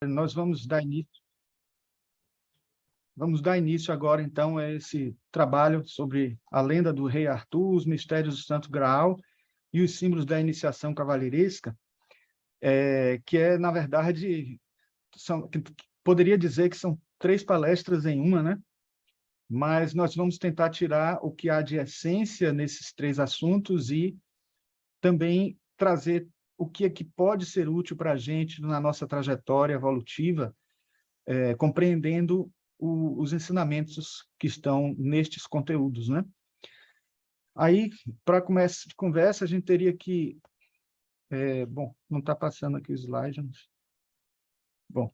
Nós vamos dar início agora, então, a esse trabalho sobre a lenda do rei Arthur, os mistérios do Santo Graal e os símbolos da iniciação cavalheiresca, que na verdade, poderia dizer que são 3 palestras em uma, né? Mas nós vamos tentar tirar o que há de essência nesses 3 assuntos e também trazer o que é que pode ser útil para a gente na nossa trajetória evolutiva, compreendendo os ensinamentos que estão nestes conteúdos, né? Aí, para começo de conversa, a gente teria que... bom, não está passando aqui o slide. Mas... Bom,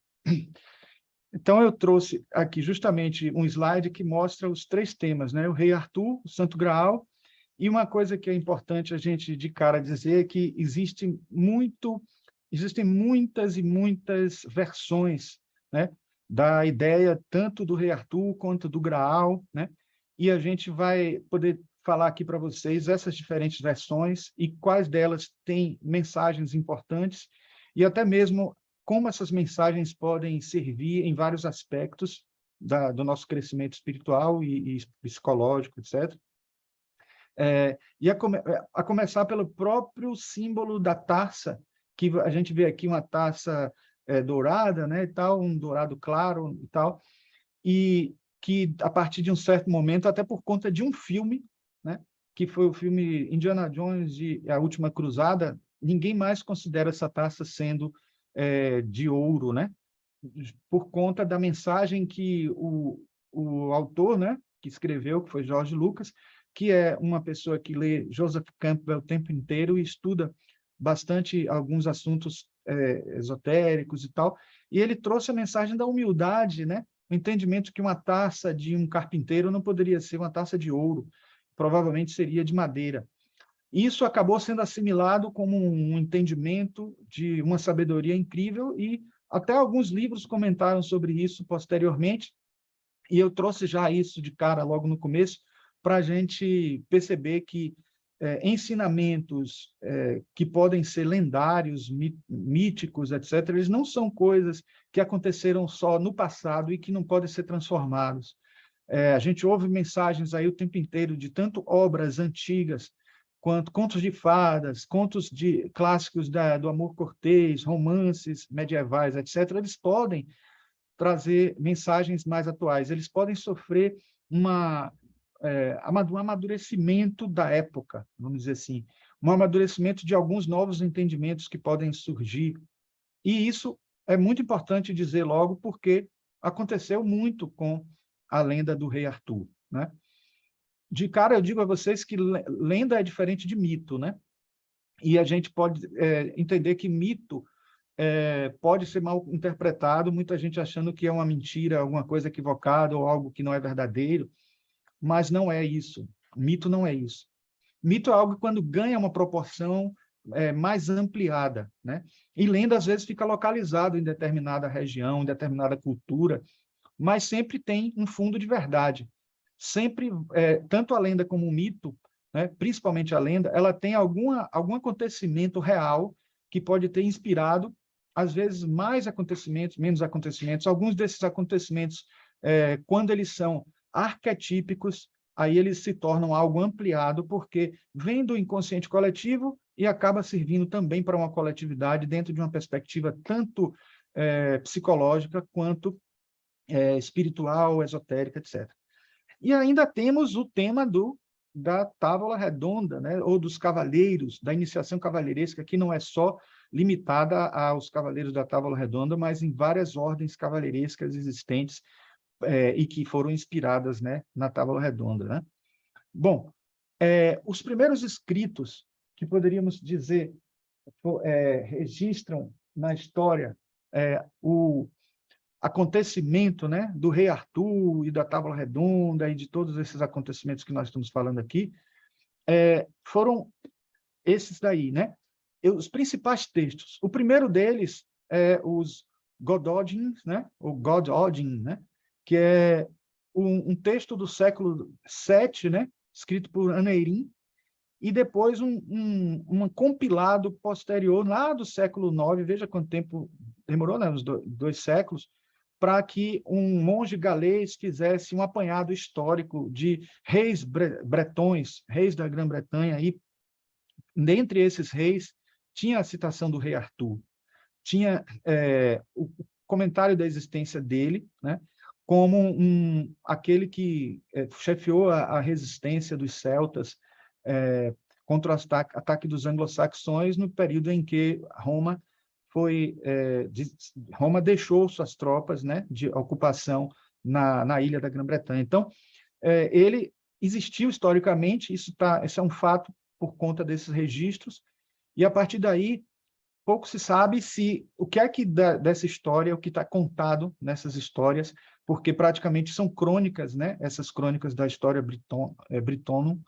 então eu trouxe aqui justamente um slide que mostra os 3 temas, né? O rei Arthur, o Santo Graal, e uma coisa que é importante a gente de cara dizer é que existem muitas e muitas versões, né, da ideia tanto do rei Arthur quanto do Graal, né? E a gente vai poder falar aqui para vocês essas diferentes versões e quais delas têm mensagens importantes e até mesmo como essas mensagens podem servir em vários aspectos do nosso crescimento espiritual e psicológico, etc. A começar pelo próprio símbolo da taça, que a gente vê aqui uma taça dourada, né, e tal, um dourado claro e tal, e que a partir de um certo momento, até por conta de um filme, né, que foi o filme Indiana Jones e a Última Cruzada, ninguém mais considera essa taça sendo de ouro, né, por conta da mensagem que o autor, né, que escreveu, que foi George Lucas, que é uma pessoa que lê Joseph Campbell o tempo inteiro e estuda bastante alguns assuntos esotéricos e tal, e ele trouxe a mensagem da humildade, né? O entendimento que uma taça de um carpinteiro não poderia ser uma taça de ouro, provavelmente seria de madeira. Isso acabou sendo assimilado como um entendimento de uma sabedoria incrível e até alguns livros comentaram sobre isso posteriormente, e eu trouxe já isso de cara logo no começo, para a gente perceber que ensinamentos que podem ser lendários, míticos, etc., eles não são coisas que aconteceram só no passado e que não podem ser transformados. A gente ouve mensagens aí o tempo inteiro de tanto obras antigas, quanto contos de fadas, contos clássicos do amor cortês, romances medievais, etc., eles podem trazer mensagens mais atuais, eles podem sofrer um amadurecimento da época, vamos dizer assim, um amadurecimento de alguns novos entendimentos que podem surgir. E isso é muito importante dizer logo, porque aconteceu muito com a lenda do rei Arthur, né? De cara, eu digo a vocês que lenda é diferente de mito, né? E a gente pode entender que mito pode ser mal interpretado, muita gente achando que é uma mentira, alguma coisa equivocada ou algo que não é verdadeiro, mas não é isso. Mito não é isso. Mito é algo que, quando ganha uma proporção mais ampliada, né? E lenda, às vezes, fica localizado em determinada região, em determinada cultura, mas sempre tem um fundo de verdade. Sempre, tanto a lenda como o mito, né, principalmente a lenda, ela tem algum acontecimento real que pode ter inspirado, às vezes, mais acontecimentos, menos acontecimentos. Alguns desses acontecimentos, quando eles são arquetípicos, aí eles se tornam algo ampliado, porque vem do inconsciente coletivo e acaba servindo também para uma coletividade dentro de uma perspectiva tanto psicológica quanto espiritual, esotérica, etc. E ainda temos o tema da Távola Redonda, né? Ou dos cavaleiros, da iniciação cavalheiresca, que não é só limitada aos cavaleiros da Távola Redonda, mas em várias ordens cavalheirescas existentes e que foram inspiradas, né, na Távola Redonda, né? Bom, os primeiros escritos que poderíamos dizer registram na história o acontecimento, né, do rei Arthur e da Távola Redonda e de todos esses acontecimentos que nós estamos falando aqui, foram esses daí, né? Os principais textos. O primeiro deles é os Gododins, né? O Gododin, né? Que é um texto do século VII, né? Escrito por Aneirin, e depois um compilado posterior, lá do século IX, veja quanto tempo demorou, né, uns 2 séculos, para que um monge galês fizesse um apanhado histórico de reis bretões, reis da Grã-Bretanha, e dentre esses reis tinha a citação do rei Arthur, tinha o comentário da existência dele, né, como aquele que chefiou a resistência dos celtas contra o ataque dos anglo-saxões no período em que Roma deixou suas tropas, né, de ocupação na ilha da Grã-Bretanha. Então, ele existiu historicamente, isso é um fato por conta desses registros, e a partir daí pouco se sabe o que é que dessa história, o que está contado nessas histórias, porque praticamente são crônicas, né? Essas crônicas da história britônica,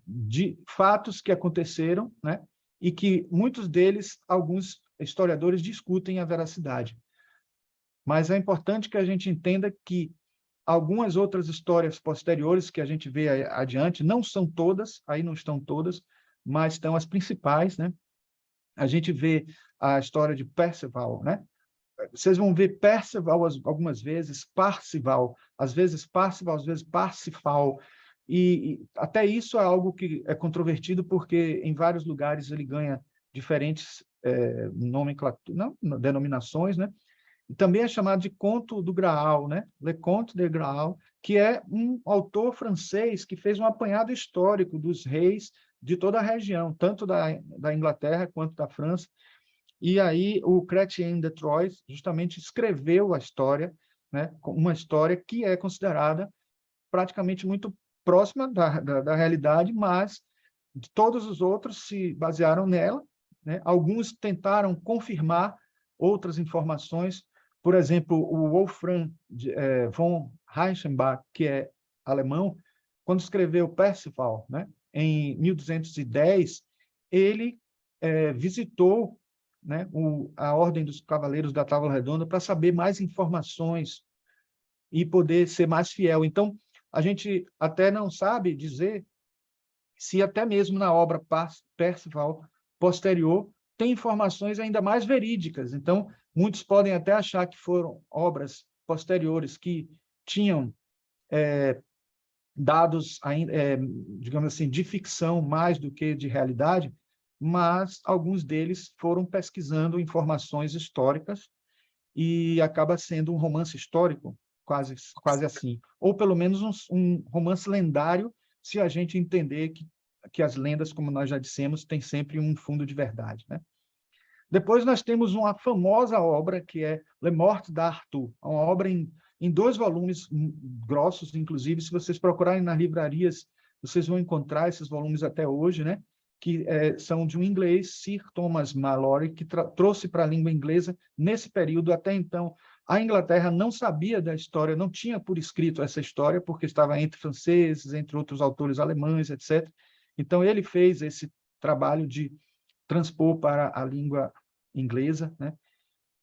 de fatos que aconteceram, né? E que muitos deles, alguns historiadores discutem a veracidade. Mas é importante que a gente entenda que algumas outras histórias posteriores que a gente vê adiante, não são todas, aí não estão todas, mas estão as principais, né? A gente vê a história de Perceval, né? Vocês vão ver Perceval algumas vezes, Parcival, às vezes Parsifal, e até isso é algo que é controvertido, porque em vários lugares ele ganha diferentes denominações, né? E também é chamado de Conto do Graal, né? Le Conte de Graal, que é um autor francês que fez um apanhado histórico dos reis de toda a região, tanto da Inglaterra quanto da França. E aí o Chrétien de Troyes justamente escreveu a história, né? Uma história que é considerada praticamente muito próxima da realidade, mas todos os outros se basearam nela, né? Alguns tentaram confirmar outras informações. Por exemplo, o Wolfram von Reichenbach, que é alemão, quando escreveu Perceval, né, em 1210, ele visitou, né, a Ordem dos Cavaleiros da Távola Redonda para saber mais informações e poder ser mais fiel. Então, a gente até não sabe dizer se até mesmo na obra Perceval posterior tem informações ainda mais verídicas. Então, muitos podem até achar que foram obras posteriores que tinham dados, digamos assim, de ficção mais do que de realidade, mas alguns deles foram pesquisando informações históricas e acaba sendo um romance histórico, quase assim. Ou pelo menos um romance lendário, se a gente entender que as lendas, como nós já dissemos, têm sempre um fundo de verdade, né? Depois nós temos uma famosa obra que é Le Morte d'Arthur, uma obra em 2 volumes grossos, inclusive, se vocês procurarem nas livrarias, vocês vão encontrar esses volumes até hoje, né? Que são de um inglês, Sir Thomas Malory, que trouxe para a língua inglesa nesse período. Até então, a Inglaterra não sabia da história, não tinha por escrito essa história, porque estava entre franceses, entre outros autores alemães, etc. Então, ele fez esse trabalho de transpor para a língua inglesa, né?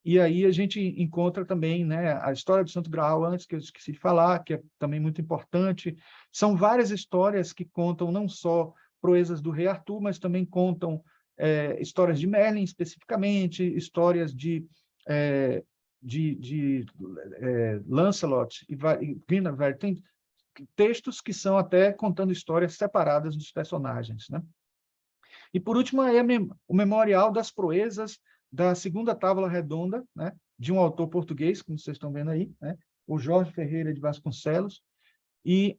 E aí a gente encontra também, né, a história do Santo Graal, antes que eu esqueci de falar, que é também muito importante. São várias histórias que contam não só proezas do rei Arthur, mas também contam histórias de Merlin, especificamente, histórias de Lancelot e Guinevere. Tem textos que são até contando histórias separadas dos personagens, né? E, por último, é o Memorial das Proezas da Segunda Távola Redonda, né, de um autor português, como vocês estão vendo aí, né, o Jorge Ferreira de Vasconcelos. E,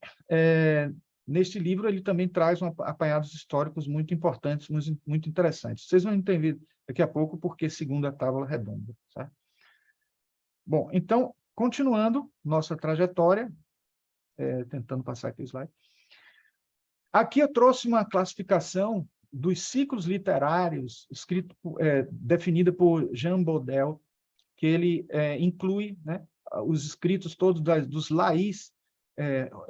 neste livro, ele também traz apanhados históricos muito importantes, muito interessantes. Vocês vão entender daqui a pouco porque Segunda Távola Redonda. Certo? Bom, então, continuando nossa trajetória, tentando passar aqui o slide. Aqui eu trouxe uma classificação dos ciclos literários definida por Jean Bodel, que ele inclui, né, os escritos todos dos laís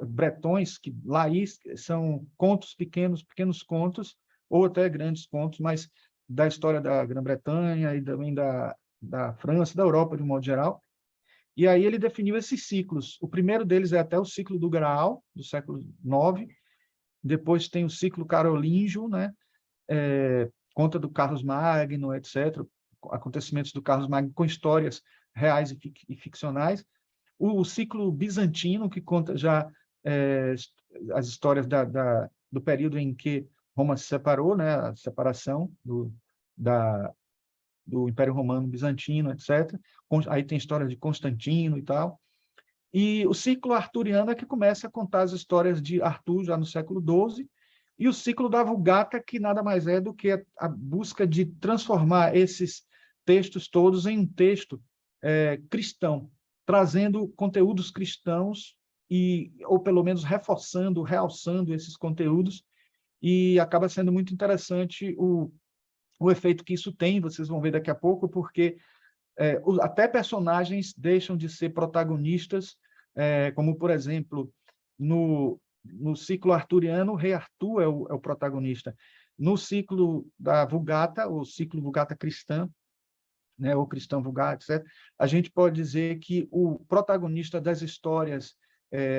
bretões, que laís são contos pequenos contos, ou até grandes contos, mas da história da Grã-Bretanha e também da França, da Europa, de um modo geral. E aí ele definiu esses ciclos. O primeiro deles é até o ciclo do Graal, do século IX. Depois tem o ciclo carolíngio, né? Conta do Carlos Magno, etc., acontecimentos do Carlos Magno com histórias reais e ficcionais. O ciclo bizantino, que conta já as histórias do período em que Roma se separou, né, a separação do Império Romano Bizantino, etc. Aí tem história de Constantino e tal. E o ciclo arturiano é que começa a contar as histórias de Arthur já no século XII, e o ciclo da Vulgata, que nada mais é do que a busca de transformar esses textos todos em um texto cristão, trazendo conteúdos cristãos, ou pelo menos reforçando, realçando esses conteúdos, e acaba sendo muito interessante o efeito que isso tem, vocês vão ver daqui a pouco, porque até personagens deixam de ser protagonistas, como, por exemplo, no ciclo arturiano, o rei Arthur é o protagonista. No ciclo da Vulgata, o ciclo Vulgata cristã, né, ou cristão vulgata, etc., a gente pode dizer que o protagonista das histórias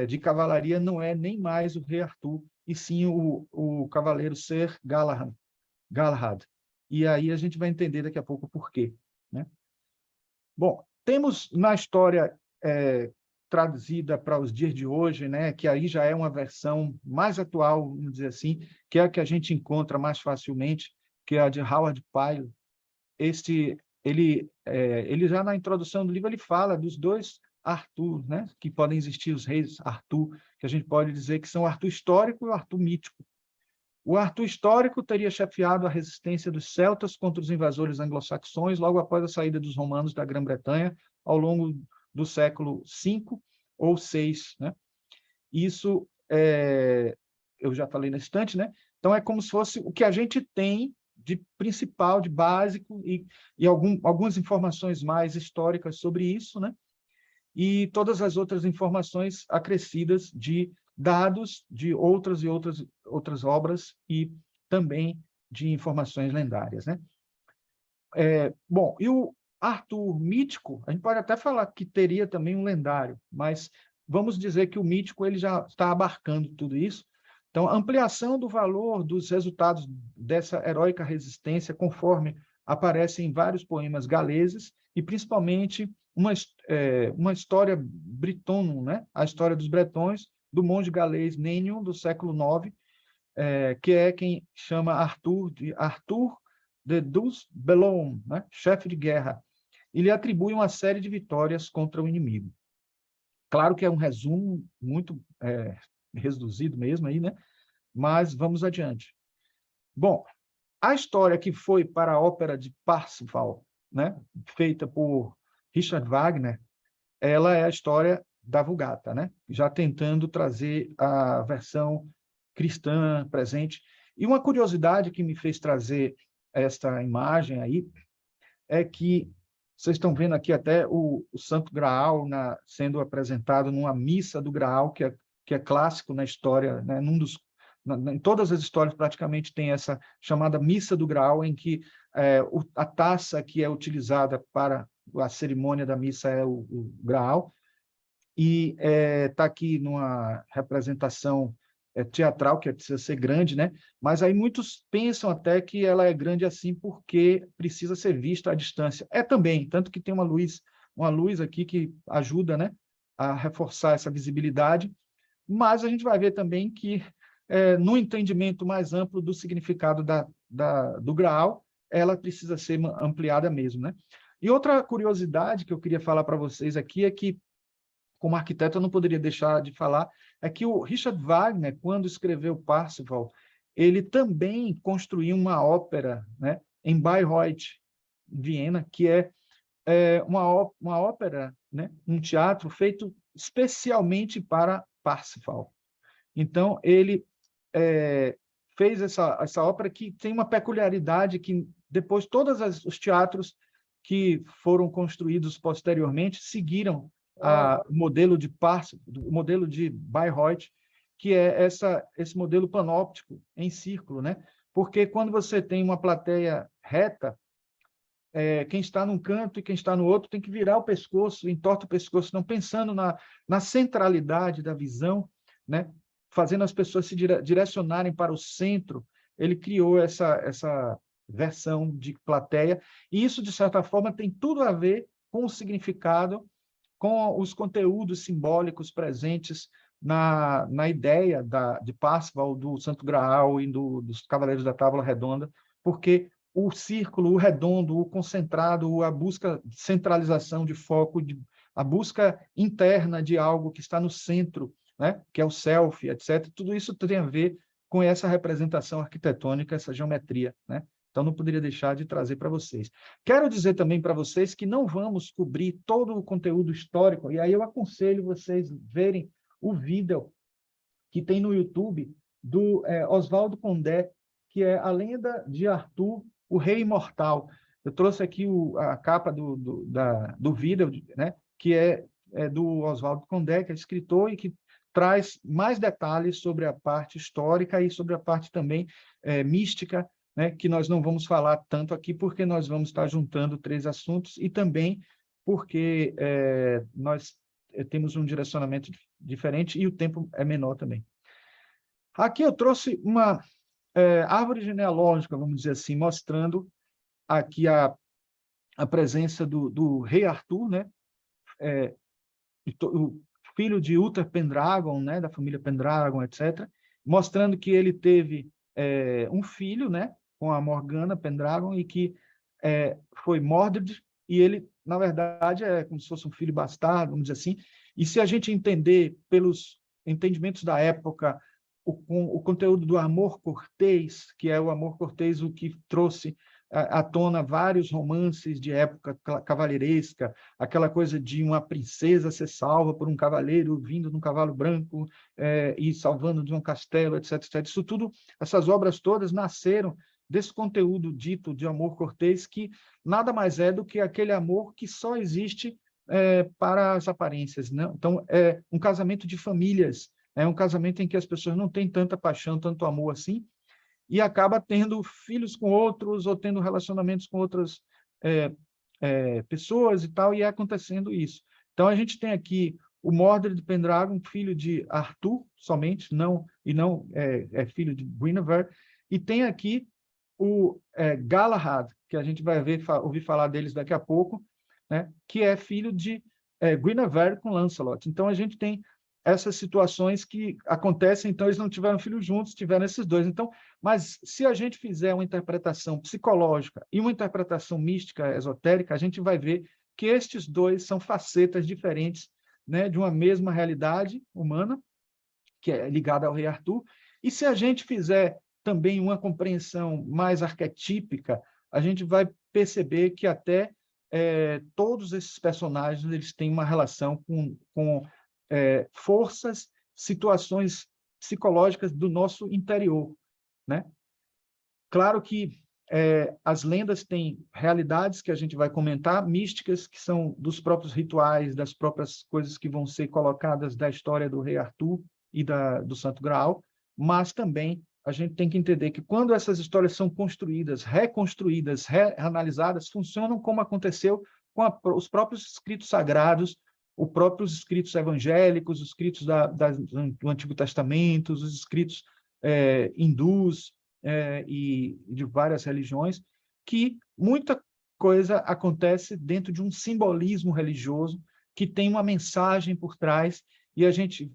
de cavalaria não é nem mais o rei Arthur, e sim o cavaleiro Ser Galahad. E aí a gente vai entender daqui a pouco por quê, né? Bom, temos na história traduzida para os dias de hoje, né, que aí já é uma versão mais atual, vamos dizer assim, que é a que a gente encontra mais facilmente, que é a de Howard Pyle. Ele já na introdução do livro ele fala dos dois Arthur, né, que podem existir os reis Arthur, que a gente pode dizer que são o Arthur histórico e o Arthur mítico. O Arthur histórico teria chefiado a resistência dos celtas contra os invasores anglo-saxões logo após a saída dos romanos da Grã-Bretanha ao longo do século V ou VI, né? Isso eu já falei na estante, né? Então é como se fosse o que a gente tem de principal, de básico e algumas informações mais históricas sobre isso, né? E todas as outras informações acrescidas de dados de outras e outras obras e também de informações lendárias, né? Bom, e o Arthur mítico, a gente pode até falar que teria também um lendário, mas vamos dizer que o mítico ele já está abarcando tudo isso. Então, a ampliação do valor dos resultados dessa heróica resistência, conforme aparece em vários poemas galeses, e principalmente uma história britônica, né? A história dos bretões, do monge galês Nennion, do século IX, que é quem chama Arthur de Dus-Bellone, né? Chefe de guerra. Ele atribui uma série de vitórias contra o inimigo. Claro que é um resumo muito reduzido mesmo aí, né? Mas vamos adiante. Bom, a história que foi para a ópera de Parsifal, né? Feita por Richard Wagner, ela é a história da Vulgata, né? Já tentando trazer a versão cristã presente. E uma curiosidade que me fez trazer esta imagem aí é que vocês estão vendo aqui até o Santo Graal sendo apresentado numa missa do Graal, que é clássico na história, né? Em todas as histórias praticamente tem essa chamada missa do Graal, em que a taça que é utilizada para a cerimônia da missa é o Graal, e está aqui numa representação teatral, que precisa ser grande, né? Mas aí muitos pensam até que ela é grande assim porque precisa ser vista à distância. É também, tanto que tem uma luz aqui que ajuda, né, a reforçar essa visibilidade, mas a gente vai ver também que, no entendimento mais amplo do significado do Graal, ela precisa ser ampliada mesmo, né? E outra curiosidade que eu queria falar para vocês aqui é que, como arquiteto, eu não poderia deixar de falar, é que o Richard Wagner, quando escreveu Parsifal, ele também construiu uma ópera, né, em Bayreuth, em Viena, que é uma ópera, né, um teatro feito especialmente para Parsifal. Então, ele fez essa ópera que tem uma peculiaridade que depois todos os teatros que foram construídos posteriormente seguiram o modelo de Bayreuth, que é esse modelo panóptico em círculo, né? Porque quando você tem uma plateia reta, quem está num canto e quem está no outro tem que virar o pescoço, entorta o pescoço, não pensando na centralidade da visão, né? Fazendo as pessoas se direcionarem para o centro. Ele criou essa versão de plateia, e isso, de certa forma, tem tudo a ver com o significado, com os conteúdos simbólicos presentes na ideia de Parzival, do Santo Graal e dos Cavaleiros da Távola Redonda, porque o círculo, o redondo, o concentrado, a busca de centralização de foco, a busca interna de algo que está no centro, né, que é o self, etc., tudo isso tem a ver com essa representação arquitetônica, essa geometria, né? Então, não poderia deixar de trazer para vocês. Quero dizer também para vocês que não vamos cobrir todo o conteúdo histórico, e aí eu aconselho vocês verem o vídeo que tem no YouTube do Oswaldo Condé, que é A Lenda de Arthur, o Rei Imortal. Eu trouxe aqui a capa do vídeo, né, que é do Oswaldo Condé, que é escritor e que traz mais detalhes sobre a parte histórica e sobre a parte também mística, né, que nós não vamos falar tanto aqui, porque nós vamos estar juntando 3 assuntos e também porque nós temos um direcionamento diferente e o tempo é menor também. Aqui eu trouxe uma árvore genealógica, vamos dizer assim, mostrando aqui a presença do rei Arthur, né, o filho de Uther Pendragon, né, da família Pendragon, etc., mostrando que ele teve um filho, né, com a Morgana Pendragon, e que foi Mordred, e ele, na verdade, é como se fosse um filho bastardo, vamos dizer assim. E se a gente entender, pelos entendimentos da época, o conteúdo do amor cortês, que é o amor cortês o que trouxe à tona vários romances de época cavalheiresca, aquela coisa de uma princesa ser salva por um cavaleiro vindo num cavalo branco e salvando de um castelo, etc, etc. Isso tudo, essas obras todas nasceram desse conteúdo dito de amor cortês, que nada mais é do que aquele amor que só existe para as aparências, né? Então, é um casamento de famílias, é um casamento em que as pessoas não têm tanta paixão, tanto amor assim, e acaba tendo filhos com outros, ou tendo relacionamentos com outras pessoas e tal, e é acontecendo isso. Então, a gente tem aqui o Mordred Pendragon, filho de Arthur, somente, não é filho de Guinevere, e tem aqui o Galahad, que a gente vai ouvir falar deles daqui a pouco, né, que é filho de Guinevere com Lancelot. Então, a gente tem essas situações que acontecem, então eles não tiveram filhos juntos, tiveram esses dois. Então, mas se a gente fizer uma interpretação psicológica e uma interpretação mística, esotérica, a gente vai ver que estes dois são facetas diferentes, né, de uma mesma realidade humana, que é ligada ao rei Arthur. E se a gente fizer também uma compreensão mais arquetípica, a gente vai perceber que até todos esses personagens eles têm uma relação com forças, situações psicológicas do nosso interior, né? Claro que as lendas têm realidades que a gente vai comentar, místicas, que são dos próprios rituais, das próprias coisas que vão ser colocadas da história do rei Arthur e do Santo Graal, mas também a gente tem que entender que quando essas histórias são construídas, reconstruídas, reanalisadas, funcionam como aconteceu com os próprios escritos sagrados, os próprios escritos evangélicos, os escritos do Antigo Testamento, os escritos hindus e de várias religiões, que muita coisa acontece dentro de um simbolismo religioso que tem uma mensagem por trás, e a gente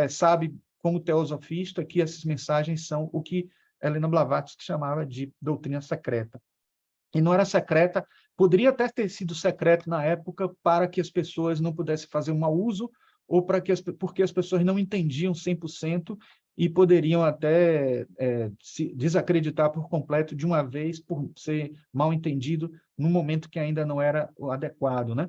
sabe, como teosofista, que essas mensagens são o que Helena Blavatsky chamava de doutrina secreta. E não era secreta, poderia até ter sido secreto na época para que as pessoas não pudessem fazer um mau uso, ou porque as pessoas não entendiam 100% e poderiam até se desacreditar por completo de uma vez, por ser mal entendido num momento que ainda não era o adequado, né?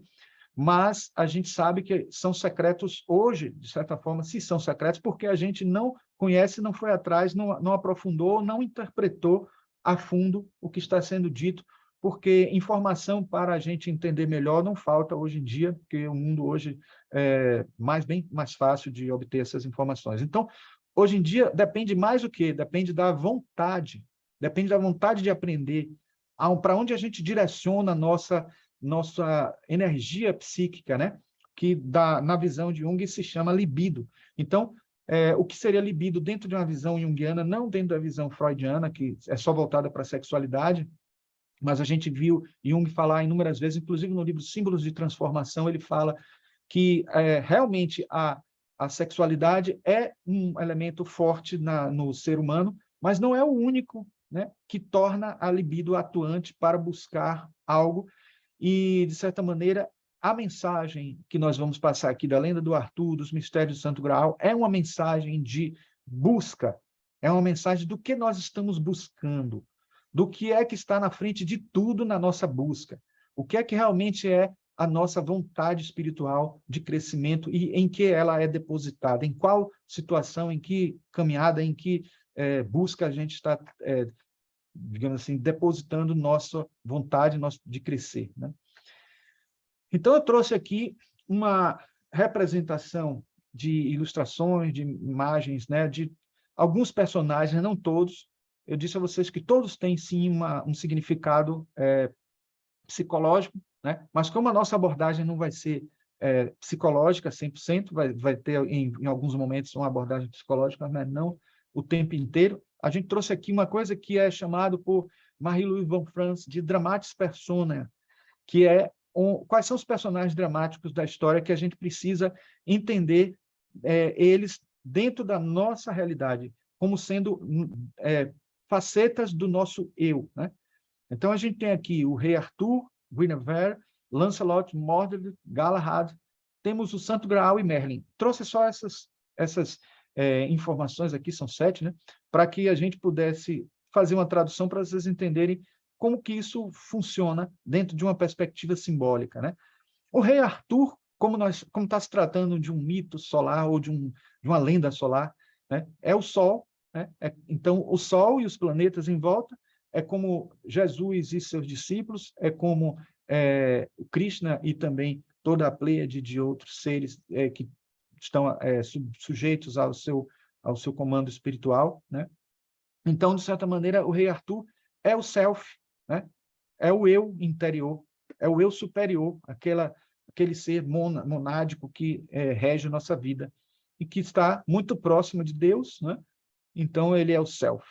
Mas a gente sabe que são secretos hoje, de certa forma, se são secretos, porque a gente não conhece, não foi atrás, não aprofundou, não interpretou a fundo o que está sendo dito, porque informação para a gente entender melhor não falta hoje em dia, porque o mundo hoje é bem mais fácil de obter essas informações. Então, hoje em dia, depende mais do quê? Depende da vontade de aprender, para onde a gente direciona a nossa energia psíquica, né? Que na visão de Jung se chama libido. Então, o que seria libido dentro de uma visão junguiana, não dentro da visão freudiana, que é só voltada para a sexualidade, mas a gente viu Jung falar inúmeras vezes, inclusive no livro Símbolos de Transformação, ele fala que realmente a sexualidade é um elemento forte no ser humano, mas não é o único, né, que torna a libido atuante para buscar algo. E, de certa maneira, a mensagem que nós vamos passar aqui da lenda do Arthur, dos mistérios do Santo Graal, é uma mensagem de busca, é uma mensagem do que nós estamos buscando, do que é que está na frente de tudo na nossa busca, o que é que realmente é a nossa vontade espiritual de crescimento e em que ela é depositada, em qual situação, em que caminhada, em que busca a gente está, digamos assim, depositando nossa vontade de crescer, né? Então, eu trouxe aqui uma representação de ilustrações, de imagens, né, de alguns personagens, não todos. Eu disse a vocês que todos têm, sim, um significado psicológico, né? Mas como a nossa abordagem não vai ser psicológica 100%, vai ter, em alguns momentos, uma abordagem psicológica, mas não o tempo inteiro, a gente trouxe aqui uma coisa que é chamado por Marie-Louise von Franz de dramatis personae, que é quais são os personagens dramáticos da história que a gente precisa entender eles dentro da nossa realidade, como sendo facetas do nosso eu, né? Então, a gente tem aqui o rei Arthur, Guinevere, Lancelot, Mordred, Galahad, temos o Santo Graal e Merlin. Trouxe só essas informações aqui, são 7, né? Para que a gente pudesse fazer uma tradução para vocês entenderem como que isso funciona dentro de uma perspectiva simbólica, né? O rei Arthur, como está se tratando de um mito solar ou de uma lenda solar, né? É o Sol, né? Então, o Sol e os planetas em volta é como Jesus e seus discípulos, é como o Krishna e também toda a pleiade de outros seres que estão sujeitos ao seu comando espiritual, né? Então, de certa maneira, o rei Arthur é o self, né? É o eu interior, é o eu superior, aquele ser monádico que rege a nossa vida e que está muito próximo de Deus, né? Então, ele é o self.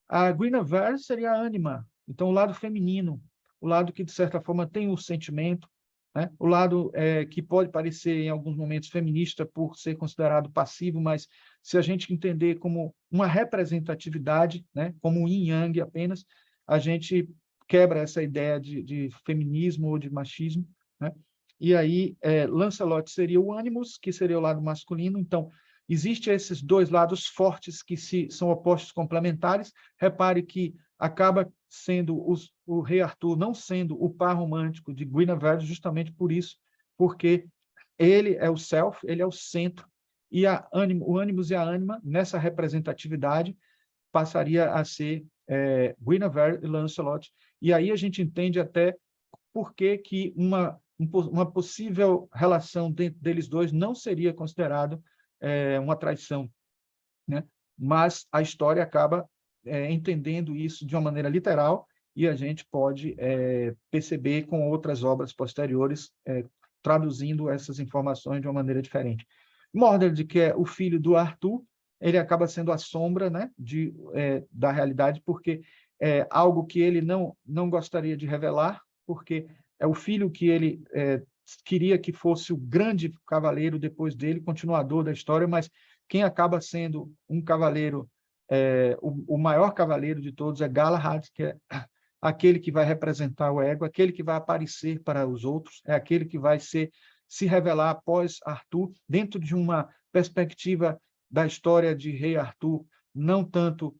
A Guinevere seria a ânima, então o lado feminino, o lado que, de certa forma, tem o sentimento, né? O lado que pode parecer, em alguns momentos, feminista por ser considerado passivo, mas se a gente entender como uma representatividade, né? Como um yin-yang apenas, a gente quebra essa ideia de feminismo ou de machismo, né? E aí, Lancelot seria o animus, que seria o lado masculino. Então, existem esses dois lados fortes que são opostos complementares. Repare que acaba sendo o rei Arthur não sendo o par romântico de Guinevere justamente por isso, porque ele é o self, ele é o centro, e o animus e a ânima, nessa representatividade, passaria a ser Guinevere e Lancelot. E aí a gente entende até por que uma possível relação dentro deles dois não seria considerado uma traição, né? Mas a história acaba entendendo isso de uma maneira literal e a gente pode perceber com outras obras posteriores traduzindo essas informações de uma maneira diferente. Mordred, que é o filho do Arthur, ele acaba sendo a sombra, né, da realidade, porque é algo que ele não gostaria de revelar, porque é o filho que ele queria que fosse o grande cavaleiro depois dele, continuador da história, mas quem acaba sendo um cavaleiro, o maior cavaleiro de todos é Galahad, que é aquele que vai representar o ego, aquele que vai aparecer para os outros, é aquele que vai se revelar após Arthur, dentro de uma perspectiva da história de rei Arthur, não tanto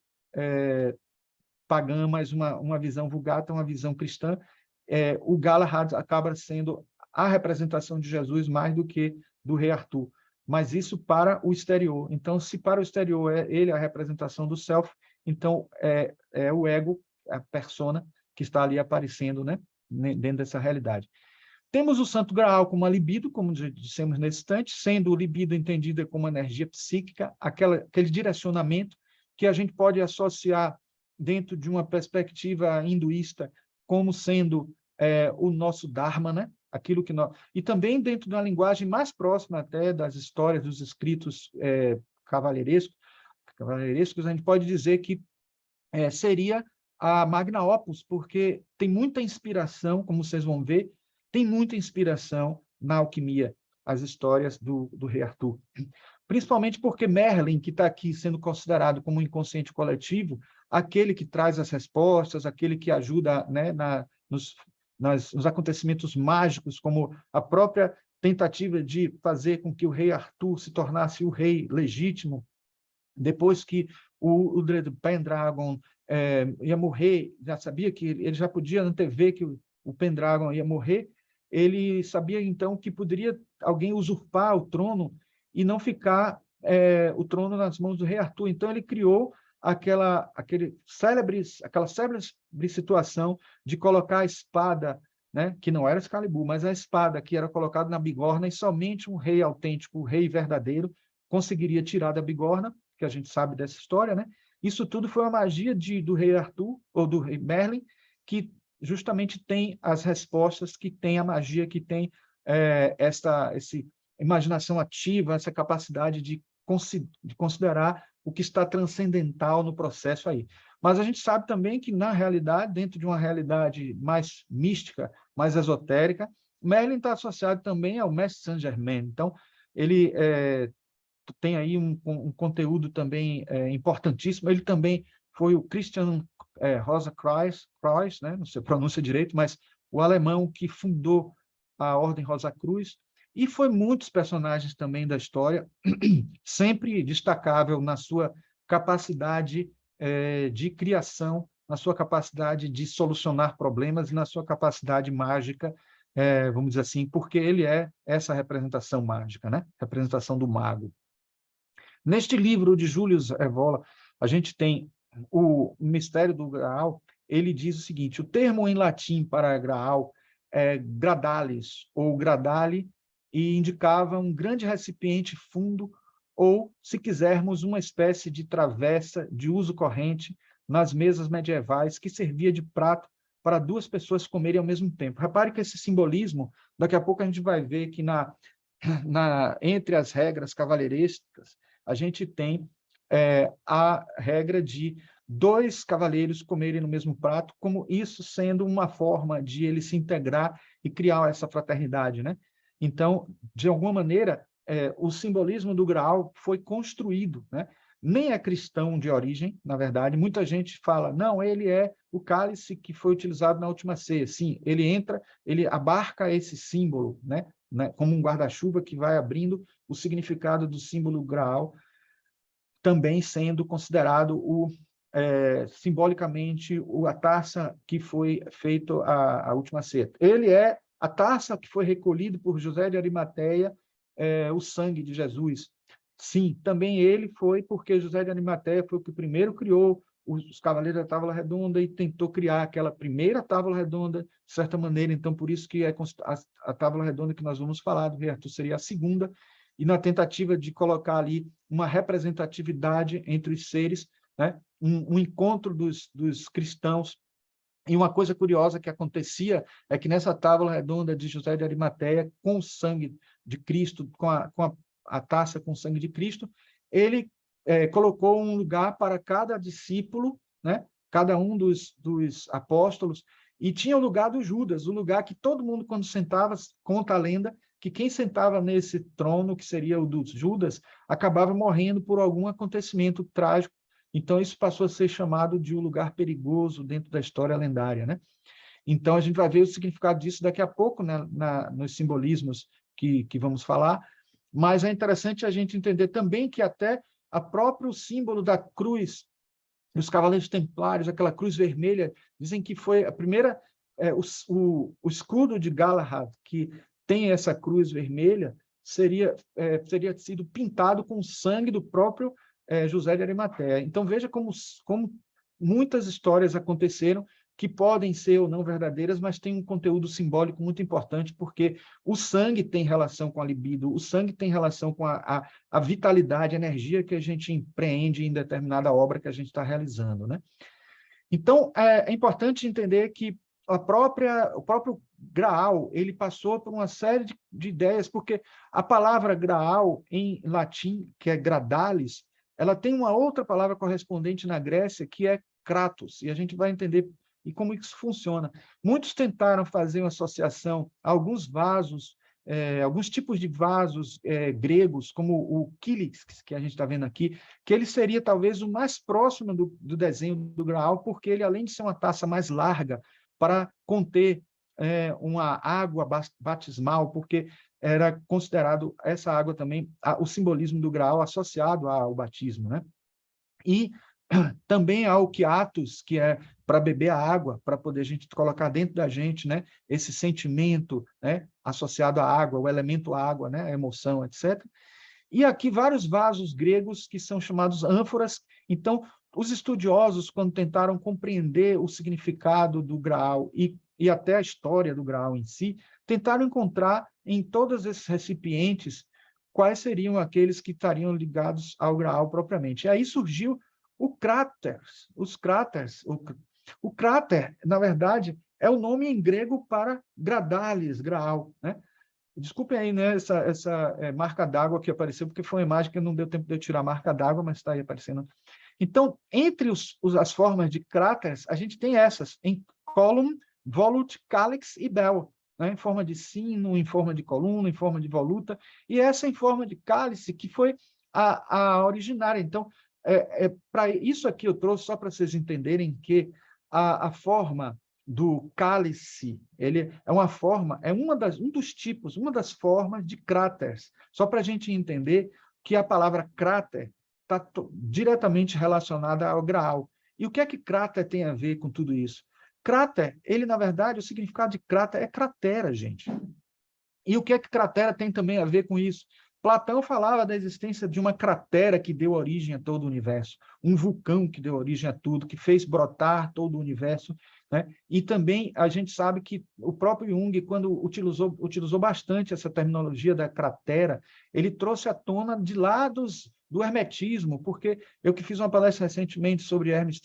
pagã, mas uma visão vulgata, uma visão cristã. O Galahad acaba sendo a representação de Jesus mais do que do rei Arthur, mas isso para o exterior. Então, se para o exterior ele a representação do self, então é o ego, a persona, que está ali aparecendo, né, dentro dessa realidade. Temos o Santo Graal como a libido, como dissemos nesse instante, sendo o libido entendida como energia psíquica, aquele direcionamento que a gente pode associar dentro de uma perspectiva hinduísta como sendo o nosso Dharma, né? Aquilo que nós... E também dentro de uma linguagem mais próxima até das histórias, dos escritos cavalheirescos, a gente pode dizer que seria a Magna Opus, porque tem muita inspiração, como vocês vão ver, tem muita inspiração na alquimia, as histórias do Rei Arthur. Principalmente porque Merlin, que está aqui sendo considerado como um inconsciente coletivo, aquele que traz as respostas, aquele que ajuda, né, nos acontecimentos mágicos, como a própria tentativa de fazer com que o rei Arthur se tornasse o rei legítimo, depois que o Pendragon ia morrer, já sabia que ele já podia antever que o Pendragon ia morrer, ele sabia então que poderia alguém usurpar o trono e não ficar o trono nas mãos do rei Arthur. Então ele criou aquela célebre situação de colocar a espada, né, que não era Excalibur, mas a espada que era colocada na bigorna, e somente um rei autêntico, o rei verdadeiro, conseguiria tirar da bigorna, que a gente sabe dessa história, né? Isso tudo foi uma magia do rei Arthur, ou do rei Merlin, que justamente tem as respostas, que tem a magia, que tem essa imaginação ativa, essa capacidade de considerar o que está transcendental no processo aí. Mas a gente sabe também que, na realidade, dentro de uma realidade mais mística, mais esotérica, Merlin está associado também ao mestre Saint-Germain. Então, ele tem aí um conteúdo também importantíssimo. Ele também foi o Christian Rosakreuz, né? Não sei a pronúncia direito, mas o alemão que fundou a Ordem Rosacruz, e foi muitos personagens também da história, sempre destacável na sua capacidade de criação, na sua capacidade de solucionar problemas e na sua capacidade mágica, vamos dizer assim, porque ele é essa representação mágica, né? Representação do mago. Neste livro de Julius Evola, a gente tem o Mistério do Graal. Ele diz o seguinte: o termo em latim para Graal é gradalis, ou gradale, e indicava um grande recipiente fundo, ou, se quisermos, uma espécie de travessa de uso corrente nas mesas medievais, que servia de prato para duas pessoas comerem ao mesmo tempo. Repare que esse simbolismo, daqui a pouco a gente vai ver que entre as regras cavalheirescas, a gente tem a regra de dois cavaleiros comerem no mesmo prato, como isso sendo uma forma de ele se integrar e criar essa fraternidade, né? Então, de alguma maneira, o simbolismo do Graal foi construído, né? Nem é cristão de origem, na verdade. Muita gente fala, não, ele é o cálice que foi utilizado na última ceia. Sim, ele abarca esse símbolo, né? Como um guarda-chuva que vai abrindo o significado do símbolo Graal, também sendo considerado simbolicamente a taça que foi feita a última ceia. Ele é a taça que foi recolhido por José de Arimateia, o sangue de Jesus. Sim, também ele foi porque José de Arimateia foi o que primeiro criou os Cavaleiros da Távola Redonda e tentou criar aquela primeira Távola Redonda, de certa maneira. Então, por isso que a Távola Redonda que nós vamos falar do Rei Arthur seria a segunda, e na tentativa de colocar ali uma representatividade entre os seres, né? Um encontro dos cristãos. E uma coisa curiosa que acontecia é que nessa tábua redonda de José de Arimateia, com o sangue de Cristo, com a taça com o sangue de Cristo, ele colocou um lugar para cada discípulo, né? Cada um dos apóstolos, e tinha o lugar do Judas, o lugar que todo mundo, quando sentava, conta a lenda, que quem sentava nesse trono, que seria o dos Judas, acabava morrendo por algum acontecimento trágico. Então, isso passou a ser chamado de um lugar perigoso dentro da história lendária, né? Então, a gente vai ver o significado disso daqui a pouco, né, nos simbolismos que vamos falar, mas é interessante a gente entender também que até o próprio símbolo da cruz, dos Cavaleiros Templários, aquela cruz vermelha, dizem que foi a primeira, o escudo de Galahad, que tem essa cruz vermelha, teria sido pintado com o sangue do próprio José de Arimateia. Então, veja como muitas histórias aconteceram que podem ser ou não verdadeiras, mas tem um conteúdo simbólico muito importante, porque o sangue tem relação com a libido, o sangue tem relação com a vitalidade, a energia que a gente empreende em determinada obra que a gente está realizando, né? Então, é importante entender que o próprio Graal, ele passou por uma série de ideias, porque a palavra Graal, em latim, que é gradalis, ela tem uma outra palavra correspondente na Grécia, que é Kratos, e a gente vai entender e como isso funciona. Muitos tentaram fazer uma associação a alguns vasos, alguns tipos de vasos gregos, como o Kílix, que a gente está vendo aqui, que ele seria talvez o mais próximo do desenho do Graal, porque ele, além de ser uma taça mais larga para conter uma água batismal, porque era considerado essa água também o simbolismo do Graal associado ao batismo, né? E também há o quiatos, que é para beber a água, para poder a gente colocar dentro da gente, né, esse sentimento, né, associado à água, o elemento água, né, a emoção, etc. E aqui vários vasos gregos que são chamados ânforas. Então, os estudiosos, quando tentaram compreender o significado do Graal e até a história do Graal em si, tentaram encontrar em todos esses recipientes quais seriam aqueles que estariam ligados ao Graal propriamente. E aí surgiu os cráteres. O cráter, na verdade, é o nome em grego para gradalis, Graal, né? Desculpem aí, né, essa marca d'água que apareceu, porque foi uma imagem que não deu tempo de eu tirar a marca d'água, mas está aí aparecendo. Então, entre as formas de cráteres, a gente tem essas, em column, volute, calyx e bell, né, em forma de sino, em forma de coluna, em forma de voluta, e essa em forma de cálice, que foi a originária. Então, para isso aqui eu trouxe só para vocês entenderem que a forma do cálice, ele é uma forma, um dos tipos, uma das formas de cráteres. Só para a gente entender que a palavra cráter está diretamente relacionada ao Graal. E o que é que cráter tem a ver com tudo isso? Cráter, ele, na verdade, o significado de cráter é cratera, gente. E o que é que cratera tem também a ver com isso? Platão falava da existência de uma cratera que deu origem a todo o universo, um vulcão que deu origem a tudo, que fez brotar todo o universo, né? E também a gente sabe que o próprio Jung, quando utilizou bastante essa terminologia da cratera, ele trouxe à tona de lados do hermetismo, porque eu que fiz uma palestra recentemente sobre Hermes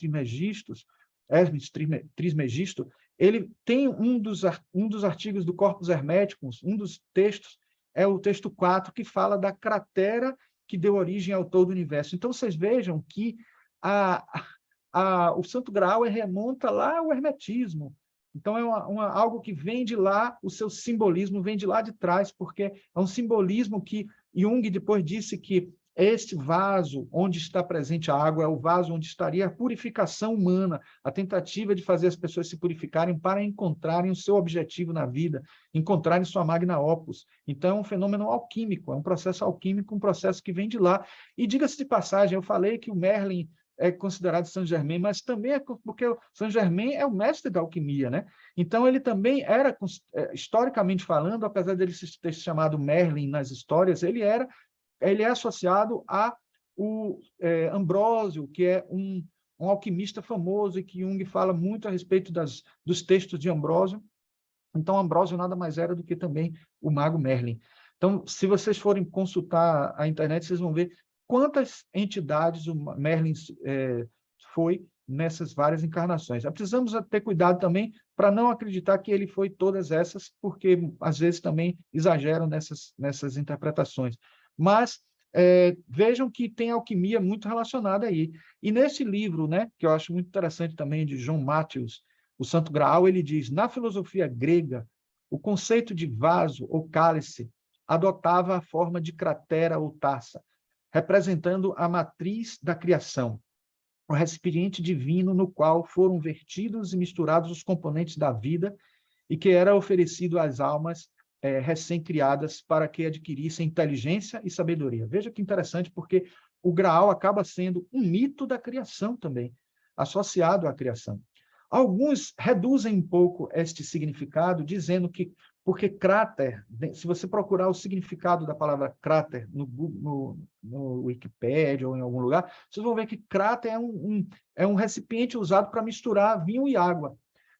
Trismegisto, ele tem um dos artigos do Corpus Hermeticus, um dos textos, é o texto 4, que fala da cratera que deu origem ao todo o universo. Então, vocês vejam que o Santo Graal remonta lá ao hermetismo. Então, é algo que vem de lá, o seu simbolismo vem de lá de trás, porque é um simbolismo que Jung depois disse que este vaso onde está presente a água é o vaso onde estaria a purificação humana, a tentativa de fazer as pessoas se purificarem para encontrarem o seu objetivo na vida, encontrarem sua magna opus. Então, é um fenômeno alquímico, é um processo alquímico, um processo que vem de lá. E diga-se de passagem, eu falei que o Merlin é considerado Saint-Germain, mas também é porque o Saint-Germain é o mestre da alquimia, né? Então, ele também era, historicamente falando, apesar dele ter se chamado Merlin nas histórias, ele é associado a Ambrósio, que é um alquimista famoso e que Jung fala muito a respeito dos textos de Ambrósio. Então, Ambrósio nada mais era do que também o mago Merlin. Então, se vocês forem consultar a internet, vocês vão ver quantas entidades o Merlin foi nessas várias encarnações. Precisamos ter cuidado também para não acreditar que ele foi todas essas, porque às vezes também exageram nessas interpretações. Mas vejam que tem alquimia muito relacionada aí. E nesse livro, né, que eu acho muito interessante também, de John Matthews, O Santo Graal, ele diz, na filosofia grega, o conceito de vaso ou cálice adotava a forma de cratera ou taça, representando a matriz da criação, o recipiente divino no qual foram vertidos e misturados os componentes da vida e que era oferecido às almas recém-criadas para que adquirissem inteligência e sabedoria. Veja que interessante, porque o Graal acaba sendo um mito da criação também, associado à criação. Alguns reduzem um pouco este significado, dizendo que, porque cráter, se você procurar o significado da palavra cráter no Wikipédia ou em algum lugar, vocês vão ver que cráter é um recipiente usado para misturar vinho e água,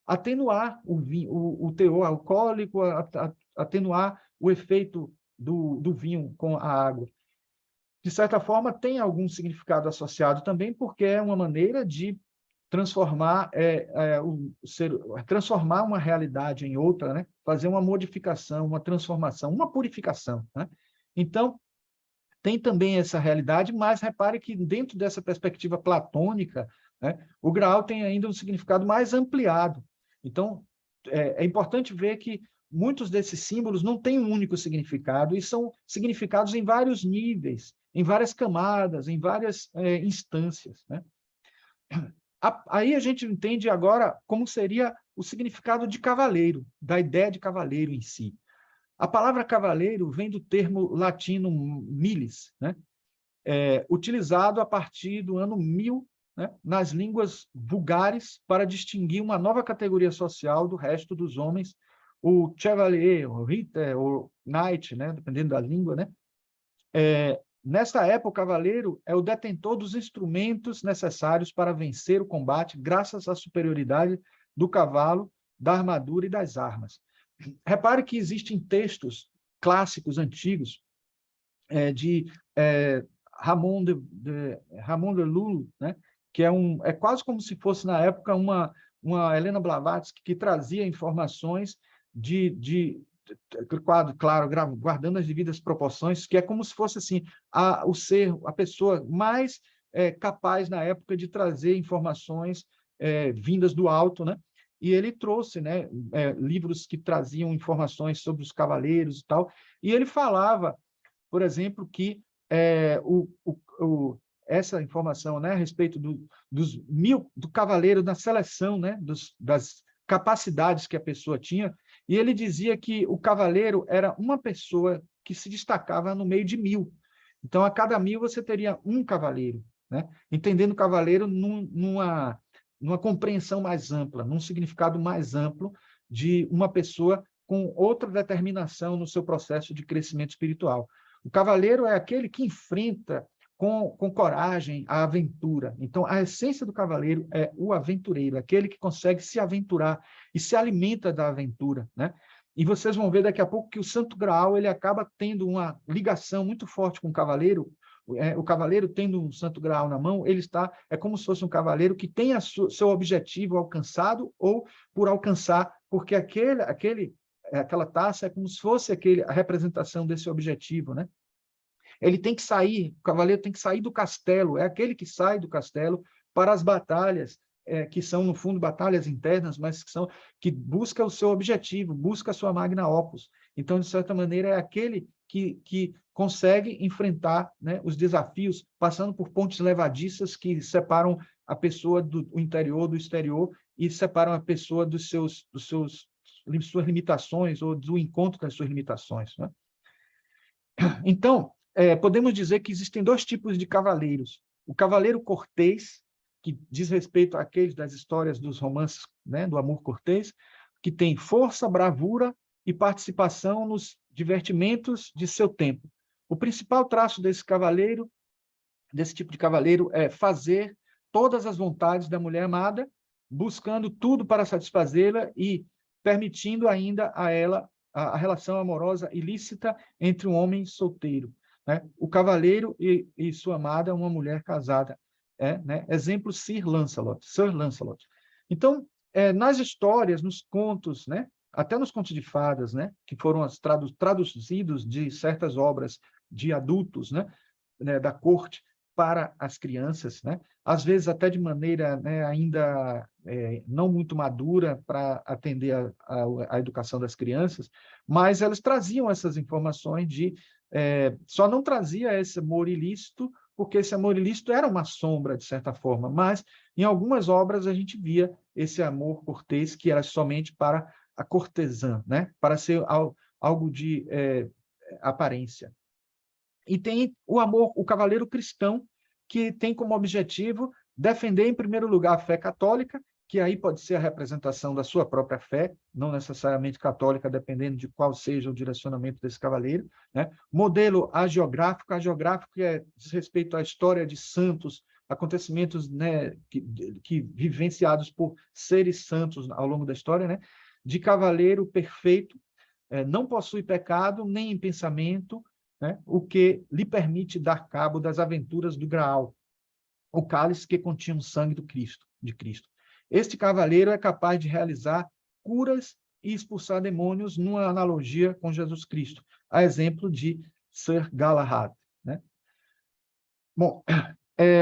atenuar o teor alcoólico, atenuar o efeito do vinho com a água. De certa forma, tem algum significado associado também, porque é uma maneira de transformar transformar uma realidade em outra, né? Fazer uma modificação, uma transformação, uma purificação, né? Então, tem também essa realidade, mas repare que dentro dessa perspectiva platônica, né? O Graal tem ainda um significado mais ampliado. Então, é importante ver que muitos desses símbolos não têm um único significado e são significados em vários níveis, em várias camadas, em várias instâncias, né? Aí a gente entende agora como seria o significado de cavaleiro, da ideia de cavaleiro em si. A palavra cavaleiro vem do termo latino milis, né? Utilizado a partir do ano 1000, né, nas línguas vulgares para distinguir uma nova categoria social do resto dos homens, o chevalier, o ritter, o knight, né, dependendo da língua, né? Nesta época, o cavaleiro é o detentor dos instrumentos necessários para vencer o combate, graças à superioridade do cavalo, da armadura e das armas. Repare que existem textos clássicos, antigos, de Ramon de Lully, né? Que é quase como se fosse, na época, uma Helena Blavatsky que trazia informações claro, guardando as devidas proporções, que é como se fosse assim, a pessoa mais capaz na época de trazer informações vindas do alto, né? E ele trouxe, né, livros que traziam informações sobre os cavaleiros e tal, e ele falava, por exemplo, que essa informação, né, a respeito do cavaleiro, da seleção, né, das capacidades que a pessoa tinha, e ele dizia que o cavaleiro era uma pessoa que se destacava no meio de 1000. Então, a cada 1000 você teria um cavaleiro, né? Entendendo o cavaleiro numa compreensão mais ampla, num significado mais amplo de uma pessoa com outra determinação no seu processo de crescimento espiritual. O cavaleiro é aquele que enfrenta com coragem a aventura. Então, a essência do cavaleiro é o aventureiro, aquele que consegue se aventurar e se alimenta da aventura, né? E vocês vão ver daqui a pouco que o Santo Graal ele acaba tendo uma ligação muito forte com o cavaleiro. O cavaleiro tendo um Santo Graal na mão, é como se fosse um cavaleiro que tem seu objetivo alcançado ou por alcançar, porque aquela taça é como se fosse a representação desse objetivo, né? Ele tem que sair, o cavaleiro tem que sair do castelo, é aquele que sai do castelo para as batalhas, que são, no fundo, batalhas internas, mas que busca o seu objetivo, busca a sua magna opus. Então, de certa maneira, é aquele que consegue enfrentar, né, os desafios, passando por pontes levadiças que separam a pessoa do interior do exterior e separam a pessoa das suas limitações ou do encontro das suas limitações, né? Então, podemos dizer que existem dois tipos de cavaleiros. O cavaleiro cortês, que diz respeito àqueles das histórias dos romances, né, do amor cortês, que tem força, bravura e participação nos divertimentos de seu tempo. O principal traço desse tipo de cavaleiro, é fazer todas as vontades da mulher amada, buscando tudo para satisfazê-la e permitindo ainda a ela a relação amorosa ilícita entre um homem solteiro, né? O cavaleiro e sua amada, uma mulher casada. Né? Exemplo, Sir Lancelot. Então, nas histórias, nos contos, né? Até nos contos de fadas, né? Que foram traduzidos de certas obras de adultos, né? Da corte para as crianças, né? Às vezes até de maneira, né, ainda não muito madura para atender a educação das crianças, mas elas traziam essas informações só não trazia esse amor ilícito, porque esse amor ilícito era uma sombra, de certa forma, mas em algumas obras a gente via esse amor cortês que era somente para a cortesã, né? Para ser algo de aparência. E tem o cavaleiro cristão, que tem como objetivo defender, em primeiro lugar, a fé católica, que aí pode ser a representação da sua própria fé, não necessariamente católica, dependendo de qual seja o direcionamento desse cavaleiro, né? Modelo hagiográfico diz respeito à história de santos, acontecimentos, né, que vivenciados por seres santos ao longo da história, né? De cavaleiro perfeito, não possui pecado, nem em pensamento, né, o que lhe permite dar cabo das aventuras do Graal, o cálice que continha o sangue de Cristo. Este cavaleiro é capaz de realizar curas e expulsar demônios numa analogia com Jesus Cristo, a exemplo de Sir Galahad, né? Bom,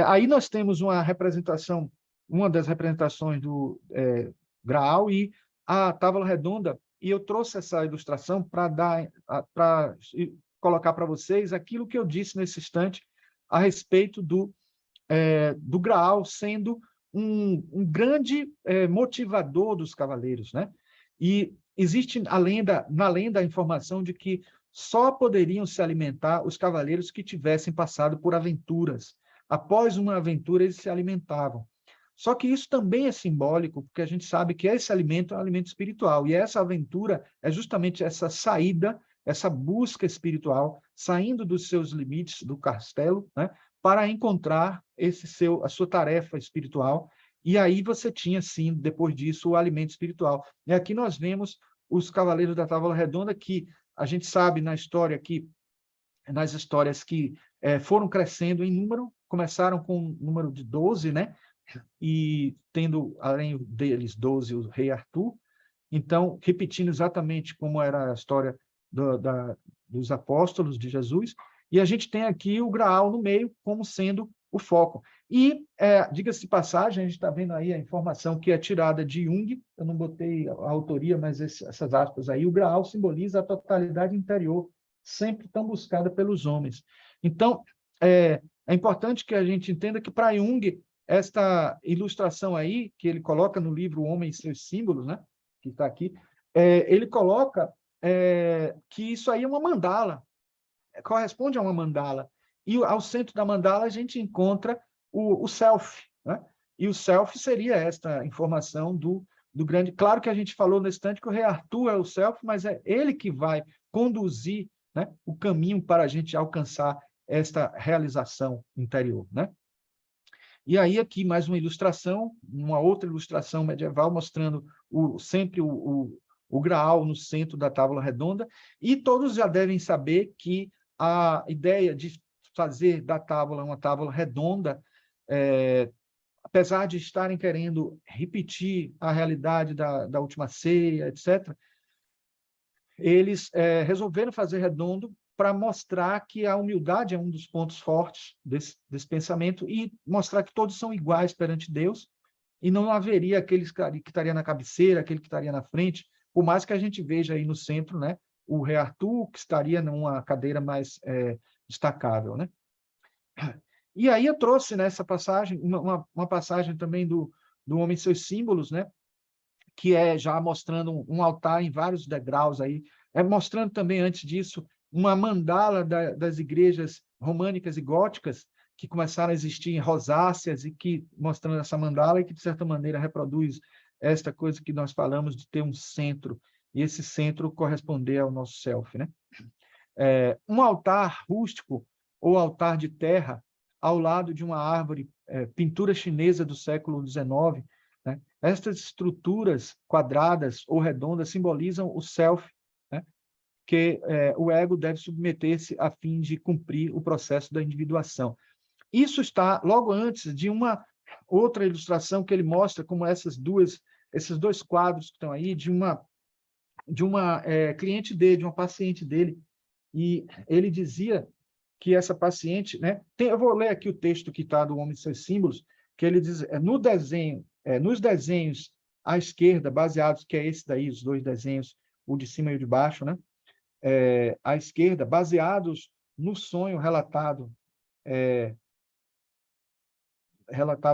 aí nós temos uma representação uma das representações do Graal e a tábua redonda, e eu trouxe essa ilustração para colocar para vocês aquilo que eu disse nesse instante a respeito do Graal sendo um grande motivador dos cavaleiros, né? E existe na lenda a informação de que só poderiam se alimentar os cavaleiros que tivessem passado por aventuras. Após uma aventura, eles se alimentavam. Só que isso também é simbólico, porque a gente sabe que esse alimento é um alimento espiritual, e essa aventura é justamente essa saída, essa busca espiritual, saindo dos seus limites do castelo, né, para encontrar a sua tarefa espiritual, e aí você tinha, sim, depois disso, o alimento espiritual. E aqui nós vemos os Cavaleiros da Távola Redonda, que a gente sabe nas histórias que foram crescendo em número, começaram com um número de 12, né? E tendo, além deles, 12, o rei Arthur. Então, repetindo exatamente como era a história dos apóstolos de Jesus, e a gente tem aqui o Graal no meio como sendo o foco. E, diga-se de passagem, a gente está vendo aí a informação que é tirada de Jung, eu não botei a autoria, mas essas aspas aí, o Graal simboliza a totalidade interior, sempre tão buscada pelos homens. Então, é importante que a gente entenda que, para Jung, esta ilustração aí, que ele coloca no livro O Homem e Seus Símbolos, né, que está aqui, ele coloca que isso aí é uma mandala, corresponde a uma mandala. E ao centro da mandala a gente encontra o self, né? E o self seria esta informação do grande... Claro que a gente falou nesse instante que o rei Arthur é o self, mas é ele que vai conduzir, né, o caminho para a gente alcançar esta realização interior, né? E aí aqui mais uma ilustração, uma outra ilustração medieval mostrando sempre o Graal no centro da tábua redonda, e todos já devem saber que a ideia de fazer da tábua uma tábua redonda, apesar de estarem querendo repetir a realidade da última ceia, etc., eles resolveram fazer redondo para mostrar que a humildade é um dos pontos fortes desse pensamento e mostrar que todos são iguais perante Deus e não haveria aquele que estaria na cabeceira, aquele que estaria na frente, por mais que a gente veja aí no centro, né, o rei Arthur, que estaria numa cadeira mais destacável, né? E aí eu trouxe nessa passagem, uma passagem também do Homem e Seus Símbolos, né, que é já mostrando um altar em vários degraus aí, mostrando também, antes disso, uma mandala das igrejas românicas e góticas, que começaram a existir em rosáceas, e que, mostrando essa mandala, e que, de certa maneira, reproduz esta coisa que nós falamos de ter um centro, e esse centro corresponder ao nosso self, né? Um altar rústico, ou altar de terra, ao lado de uma árvore, pintura chinesa do século XIX, né? Estas estruturas quadradas ou redondas simbolizam o self, né, que o ego deve submeter-se a fim de cumprir o processo da individuação. Isso está logo antes de uma outra ilustração que ele mostra, como esses dois quadros que estão aí, de uma cliente dele, de uma paciente dele, e ele dizia que essa paciente, né, eu vou ler aqui o texto que está do Homem e Seus Símbolos, que ele diz, nos desenhos à esquerda, baseados, que é esse daí, os dois desenhos, o de cima e o de baixo, né, à esquerda, baseados no sonho relatado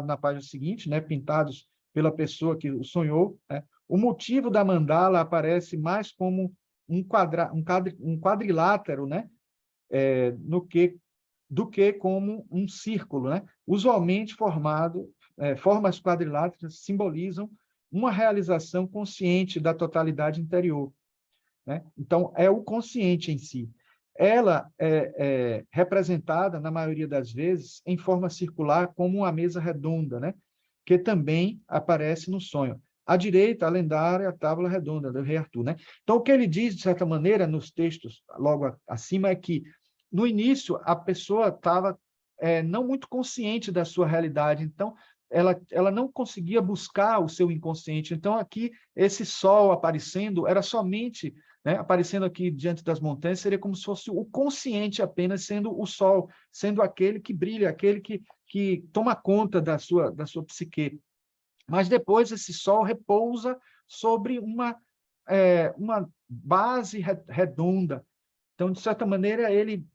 na página seguinte, né, pintados pela pessoa que o sonhou, né, o motivo da mandala aparece mais como um quadrilátero, né, do que como um círculo, né? Usualmente formas quadriláteras simbolizam uma realização consciente da totalidade interior, né? Então, é o consciente em si. Ela é representada, na maioria das vezes, em forma circular, como uma mesa redonda, né, que também aparece no sonho. À direita, a lendária tábua redonda do rei Arthur, né? Então, o que ele diz, de certa maneira, nos textos logo acima, é que, no início, a pessoa estava não muito consciente da sua realidade, então, ela não conseguia buscar o seu inconsciente. Então, aqui, esse sol aparecendo era somente, né, aparecendo aqui diante das montanhas, seria como se fosse o consciente apenas sendo o sol, sendo aquele que brilha, aquele que toma conta da sua psique. mas depois esse sol repousa sobre uma base redonda. Então, de certa maneira, ele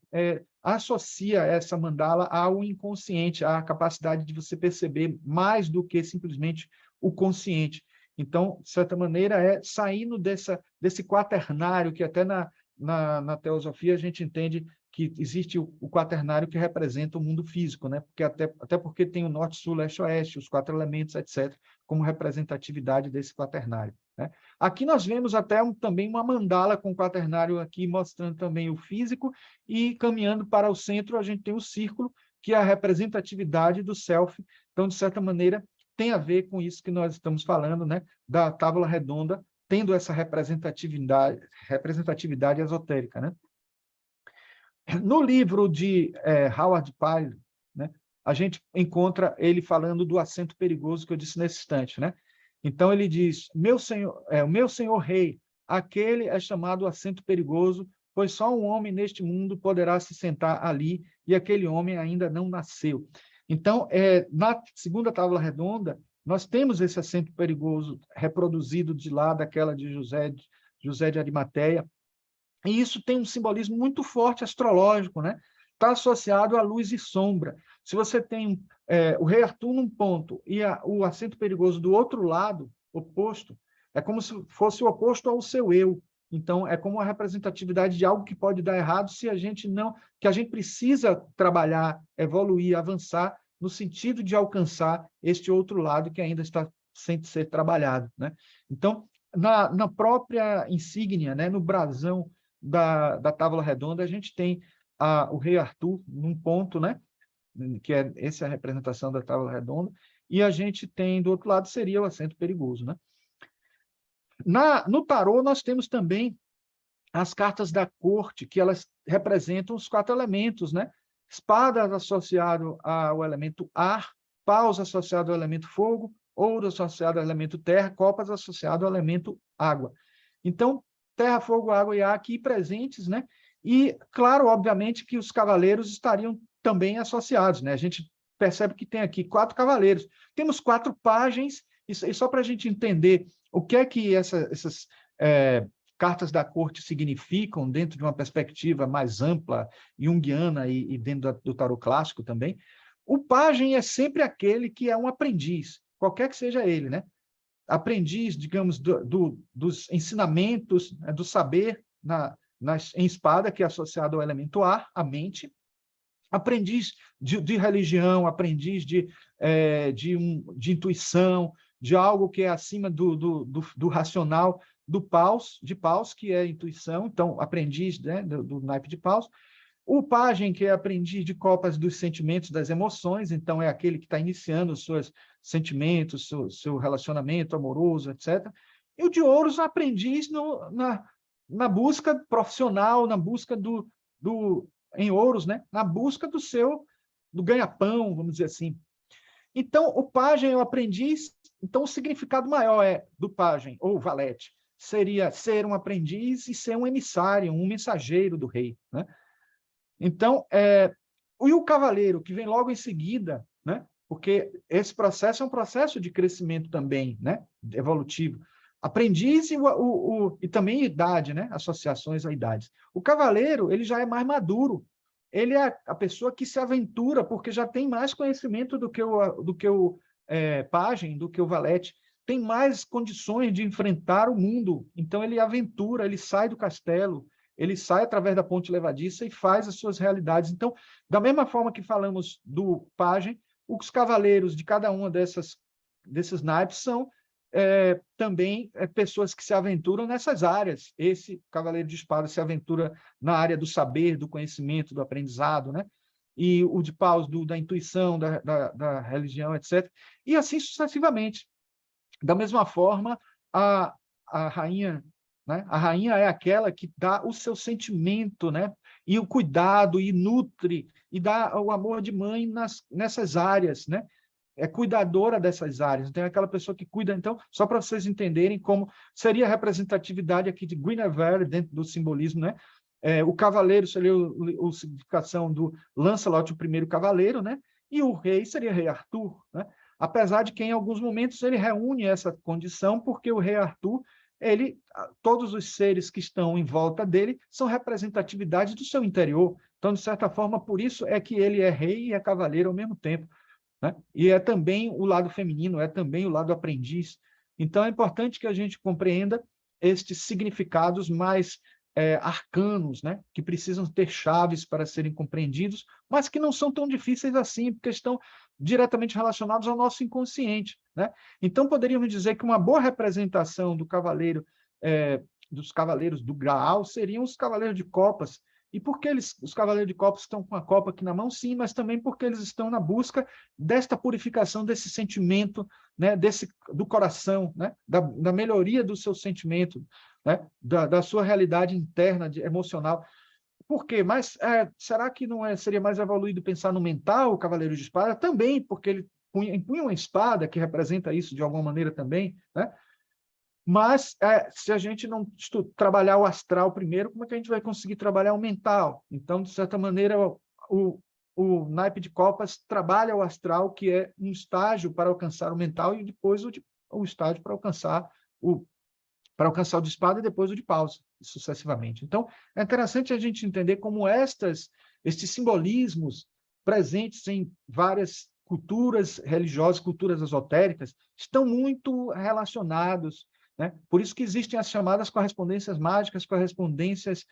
associa essa mandala ao inconsciente, à capacidade de você perceber mais do que simplesmente o consciente. Então, de certa maneira, saindo desse quaternário, que até na teosofia a gente entende que existe o quaternário que representa o mundo físico, né? Porque até porque tem o norte, sul, leste, oeste, os 4 elementos, etc., como representatividade desse quaternário, né? Aqui nós vemos até também uma mandala com quaternário aqui, mostrando também o físico, e caminhando para o centro, a gente tem o círculo, que é a representatividade do self. Então, de certa maneira, tem a ver com isso que nós estamos falando, né? Da tábua redonda, tendo essa representatividade esotérica, né? No livro de Howard Pyle, né, a gente encontra ele falando do assento perigoso que eu disse nesse instante, né? Então ele diz: o meu senhor rei, aquele é chamado assento perigoso, pois só um homem neste mundo poderá se sentar ali, e aquele homem ainda não nasceu. Então, na segunda tábua redonda, nós temos esse assento perigoso reproduzido de lá daquela de José de Arimateia, e isso tem um simbolismo muito forte astrológico, né? Está associado à luz e sombra. Se você tem o rei Arthur num ponto e o assento perigoso do outro lado, oposto, é como se fosse o oposto ao seu eu. Então, é como a representatividade de algo que pode dar errado se a gente não... que a gente precisa trabalhar, evoluir, avançar, no sentido de alcançar este outro lado que ainda está sem ser trabalhado, né? Então, na própria insígnia, né, no brasão da tábua redonda, a gente tem o rei Arthur num ponto, né? Que essa é a representação da tábua redonda, e a gente tem, do outro lado, seria o assento perigoso, né? No tarô, nós temos também as cartas da corte, que elas representam os 4 elementos, né? Espadas associado ao elemento ar, paus associado ao elemento fogo, ouro associado ao elemento terra, copas associado ao elemento água. Então, terra, fogo, água e ar aqui presentes, né? E, claro, obviamente, que os cavaleiros estariam também associados, né? A gente percebe que tem aqui 4 cavaleiros. Temos 4 pajens, e só para a gente entender o que é que essas cartas da corte significam dentro de uma perspectiva mais ampla, junguiana e dentro do tarô clássico também, o pajem é sempre aquele que é um aprendiz, qualquer que seja ele, né? Aprendiz, digamos, dos ensinamentos, né, do saber em espada, que é associado ao elemento ar, a mente, aprendiz de religião, aprendiz de intuição, de algo que é acima do racional, de paus, que é intuição, então, aprendiz, né, do naipe de paus. O pajem, que é aprendiz de copas dos sentimentos, das emoções, então é aquele que está iniciando os seus sentimentos, seu relacionamento amoroso, etc. E o de ouros, aprendiz na busca profissional, na busca em ouros, né? Na busca do ganha-pão, vamos dizer assim. Então, o pajem é o aprendiz, então o significado maior do pajem, ou valete, seria ser um aprendiz e ser um emissário, um mensageiro do rei, né? Então, e o cavaleiro, que vem logo em seguida, né? Porque esse processo é um processo de crescimento também, né? Evolutivo. Aprendiz e também idade, né? Associações a idades. O cavaleiro, ele já é mais maduro. Ele é a pessoa que se aventura, porque já tem mais conhecimento do que o pajem, do que o valete. Tem mais condições de enfrentar o mundo. Então, ele aventura, ele sai do castelo, ele sai através da ponte levadiça e faz as suas realidades. Então, da mesma forma que falamos do pajem, os cavaleiros de cada uma desses naipes são também pessoas que se aventuram nessas áreas. Esse cavaleiro de espada se aventura na área do saber, do conhecimento, do aprendizado, né? E o de paus da intuição, da religião, etc. E assim sucessivamente. Da mesma forma, a rainha, né? A rainha é aquela que dá o seu sentimento, né? E o cuidado, e nutre, e dá o amor de mãe nessas áreas, né? É cuidadora dessas áreas. Então, é aquela pessoa que cuida. Então, só para vocês entenderem como seria a representatividade aqui de Guinevere dentro do simbolismo, né? O cavaleiro seria a significação do Lancelot, o primeiro cavaleiro, né? E o rei seria rei Arthur, né? apesar de que em alguns momentos ele reúne essa condição, porque o rei Arthur, todos os seres que estão em volta dele são representatividades do seu interior. Então, de certa forma, por isso é que ele é rei e é cavaleiro ao mesmo tempo, né? E é também o lado feminino, é também o lado aprendiz. Então, é importante que a gente compreenda estes significados mais arcanos, né? Que precisam ter chaves para serem compreendidos, mas que não são tão difíceis assim, porque estão diretamente relacionados ao nosso inconsciente, né? Então, poderíamos dizer que uma boa representação do cavaleiro, dos cavaleiros do Graal seriam os cavaleiros de copas. E por que os cavaleiros de copas estão com a copa aqui na mão? Sim, mas também porque eles estão na busca desta purificação, desse sentimento, né, do coração, né, da melhoria do seu sentimento, né, da sua realidade interna, emocional. Por quê? Mas será que não seria mais evoluído pensar no mental, o cavaleiro de espada? Também, porque ele empunha uma espada, que representa isso de alguma maneira também, né? Mas, se a gente não trabalhar o astral primeiro, como é que a gente vai conseguir trabalhar o mental? Então, de certa maneira, o naipe de copas trabalha o astral, que é um estágio para alcançar o mental, e depois o estágio para alcançar o de espada e depois o de paus, sucessivamente. Então, é interessante a gente entender como estes simbolismos presentes em várias culturas religiosas, culturas esotéricas, estão muito relacionados, né? Por isso que existem as chamadas correspondências mágicas, correspondências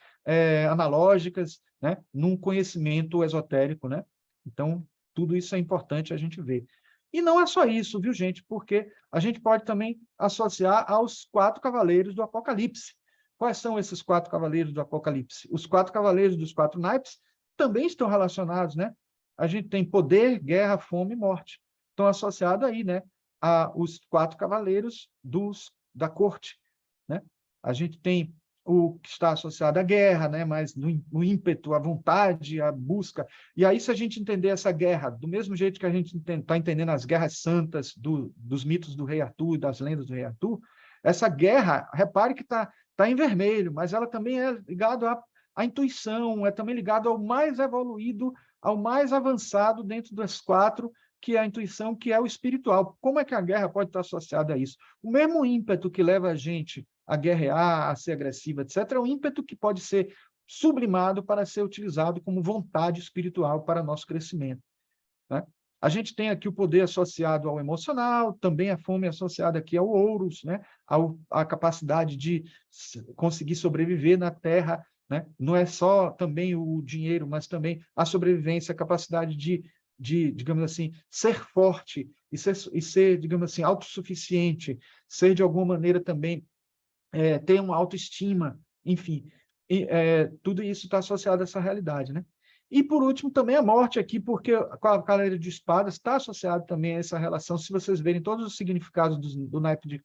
analógicas, né? Num conhecimento esotérico, né? Então, tudo isso é importante a gente ver. E não é só isso, viu, gente? Porque a gente pode também associar aos 4 cavaleiros do Apocalipse. Quais são esses 4 cavaleiros do Apocalipse? Os 4 cavaleiros dos 4 naipes também estão relacionados, né? A gente tem poder, guerra, fome e morte. Estão associados aí, né? Os 4 cavaleiros da corte, né? A gente tem o que está associado à guerra, né? Mas no ímpeto, à vontade, à busca. E aí, se a gente entender essa guerra, do mesmo jeito que a gente está entendendo as guerras santas dos mitos do rei Arthur, das lendas do rei Arthur, essa guerra, repare que está em vermelho, mas ela também é ligada à intuição, é também ligada ao mais evoluído, ao mais avançado dentro das 4, que é a intuição, que é o espiritual. Como é que a guerra pode estar associada a isso? O mesmo ímpeto que leva a gente a guerrear, a ser agressiva, etc., é um ímpeto que pode ser sublimado para ser utilizado como vontade espiritual para nosso crescimento, né? A gente tem aqui o poder associado ao emocional, também a fome associada aqui ao ouros, né? À capacidade de conseguir sobreviver na Terra, né? Não é só também o dinheiro, mas também a sobrevivência, a capacidade de digamos assim, ser forte e ser, digamos assim, autossuficiente, ser de alguma maneira também ter uma autoestima, enfim, tudo isso está associado a essa realidade, né? E, por último, também a morte aqui, porque a cavaleiro de espadas está associado também a essa relação. Se vocês verem todos os significados do naipe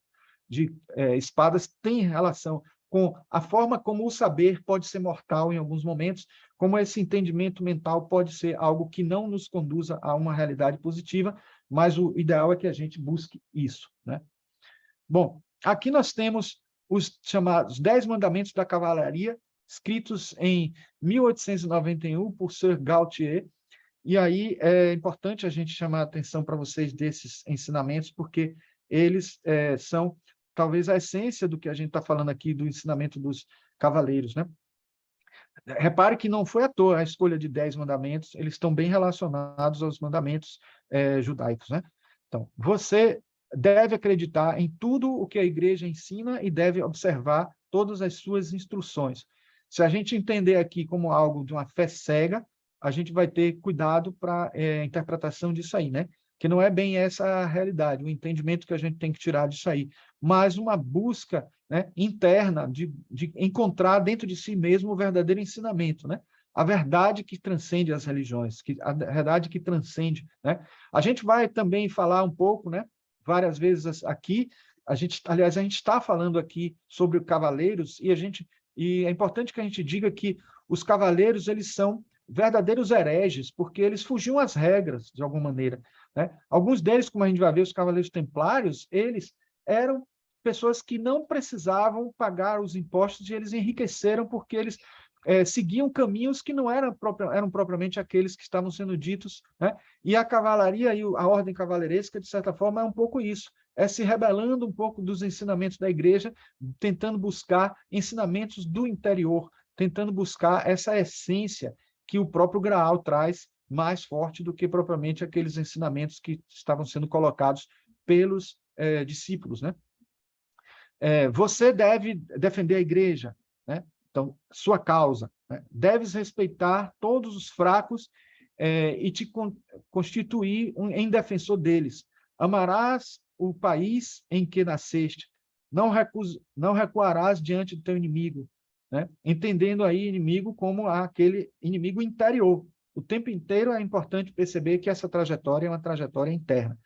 de espadas, tem relação com a forma como o saber pode ser mortal em alguns momentos, como esse entendimento mental pode ser algo que não nos conduza a uma realidade positiva, mas o ideal é que a gente busque isso, né? Bom, aqui nós temos os chamados 10 Mandamentos da Cavalaria, escritos em 1891 por Sir Gautier. E aí é importante a gente chamar a atenção para vocês desses ensinamentos, porque eles são talvez a essência do que a gente está falando aqui do ensinamento dos cavaleiros, né? Repare que não foi à toa a escolha de 10 mandamentos, eles estão bem relacionados aos mandamentos judaicos, né? Então, você deve acreditar em tudo o que a igreja ensina e deve observar todas as suas instruções. Se a gente entender aqui como algo de uma fé cega, a gente vai ter cuidado para a interpretação disso aí, né? Que não é bem essa a realidade, o entendimento que a gente tem que tirar disso aí, mas uma busca, né, interna de encontrar dentro de si mesmo o verdadeiro ensinamento, né? A verdade que transcende as religiões, a verdade que transcende, né? A gente vai também falar um pouco, né, várias vezes aqui, aliás, a gente está falando aqui sobre cavaleiros e é importante que a gente diga que os cavaleiros eles são verdadeiros hereges, porque eles fugiam às regras, de alguma maneira, né? Alguns deles, como a gente vai ver, os cavaleiros templários, eles eram pessoas que não precisavam pagar os impostos e eles enriqueceram porque eles seguiam caminhos que não eram propriamente aqueles que estavam sendo ditos, né? E a cavalaria e a ordem cavaleiresca, de certa forma, é um pouco isso, é se rebelando um pouco dos ensinamentos da igreja, tentando buscar ensinamentos do interior, tentando buscar essa essência que o próprio Graal traz mais forte do que propriamente aqueles ensinamentos que estavam sendo colocados pelos discípulos, né? Você deve defender a igreja, né? Então, sua causa, né? Deves respeitar todos os fracos e te constituir em defensor deles. Amarás o país em que nasceste. Não recuarás diante do teu inimigo, né? Entendendo aí inimigo como aquele inimigo interior. O tempo inteiro é importante perceber que essa trajetória é uma trajetória interna.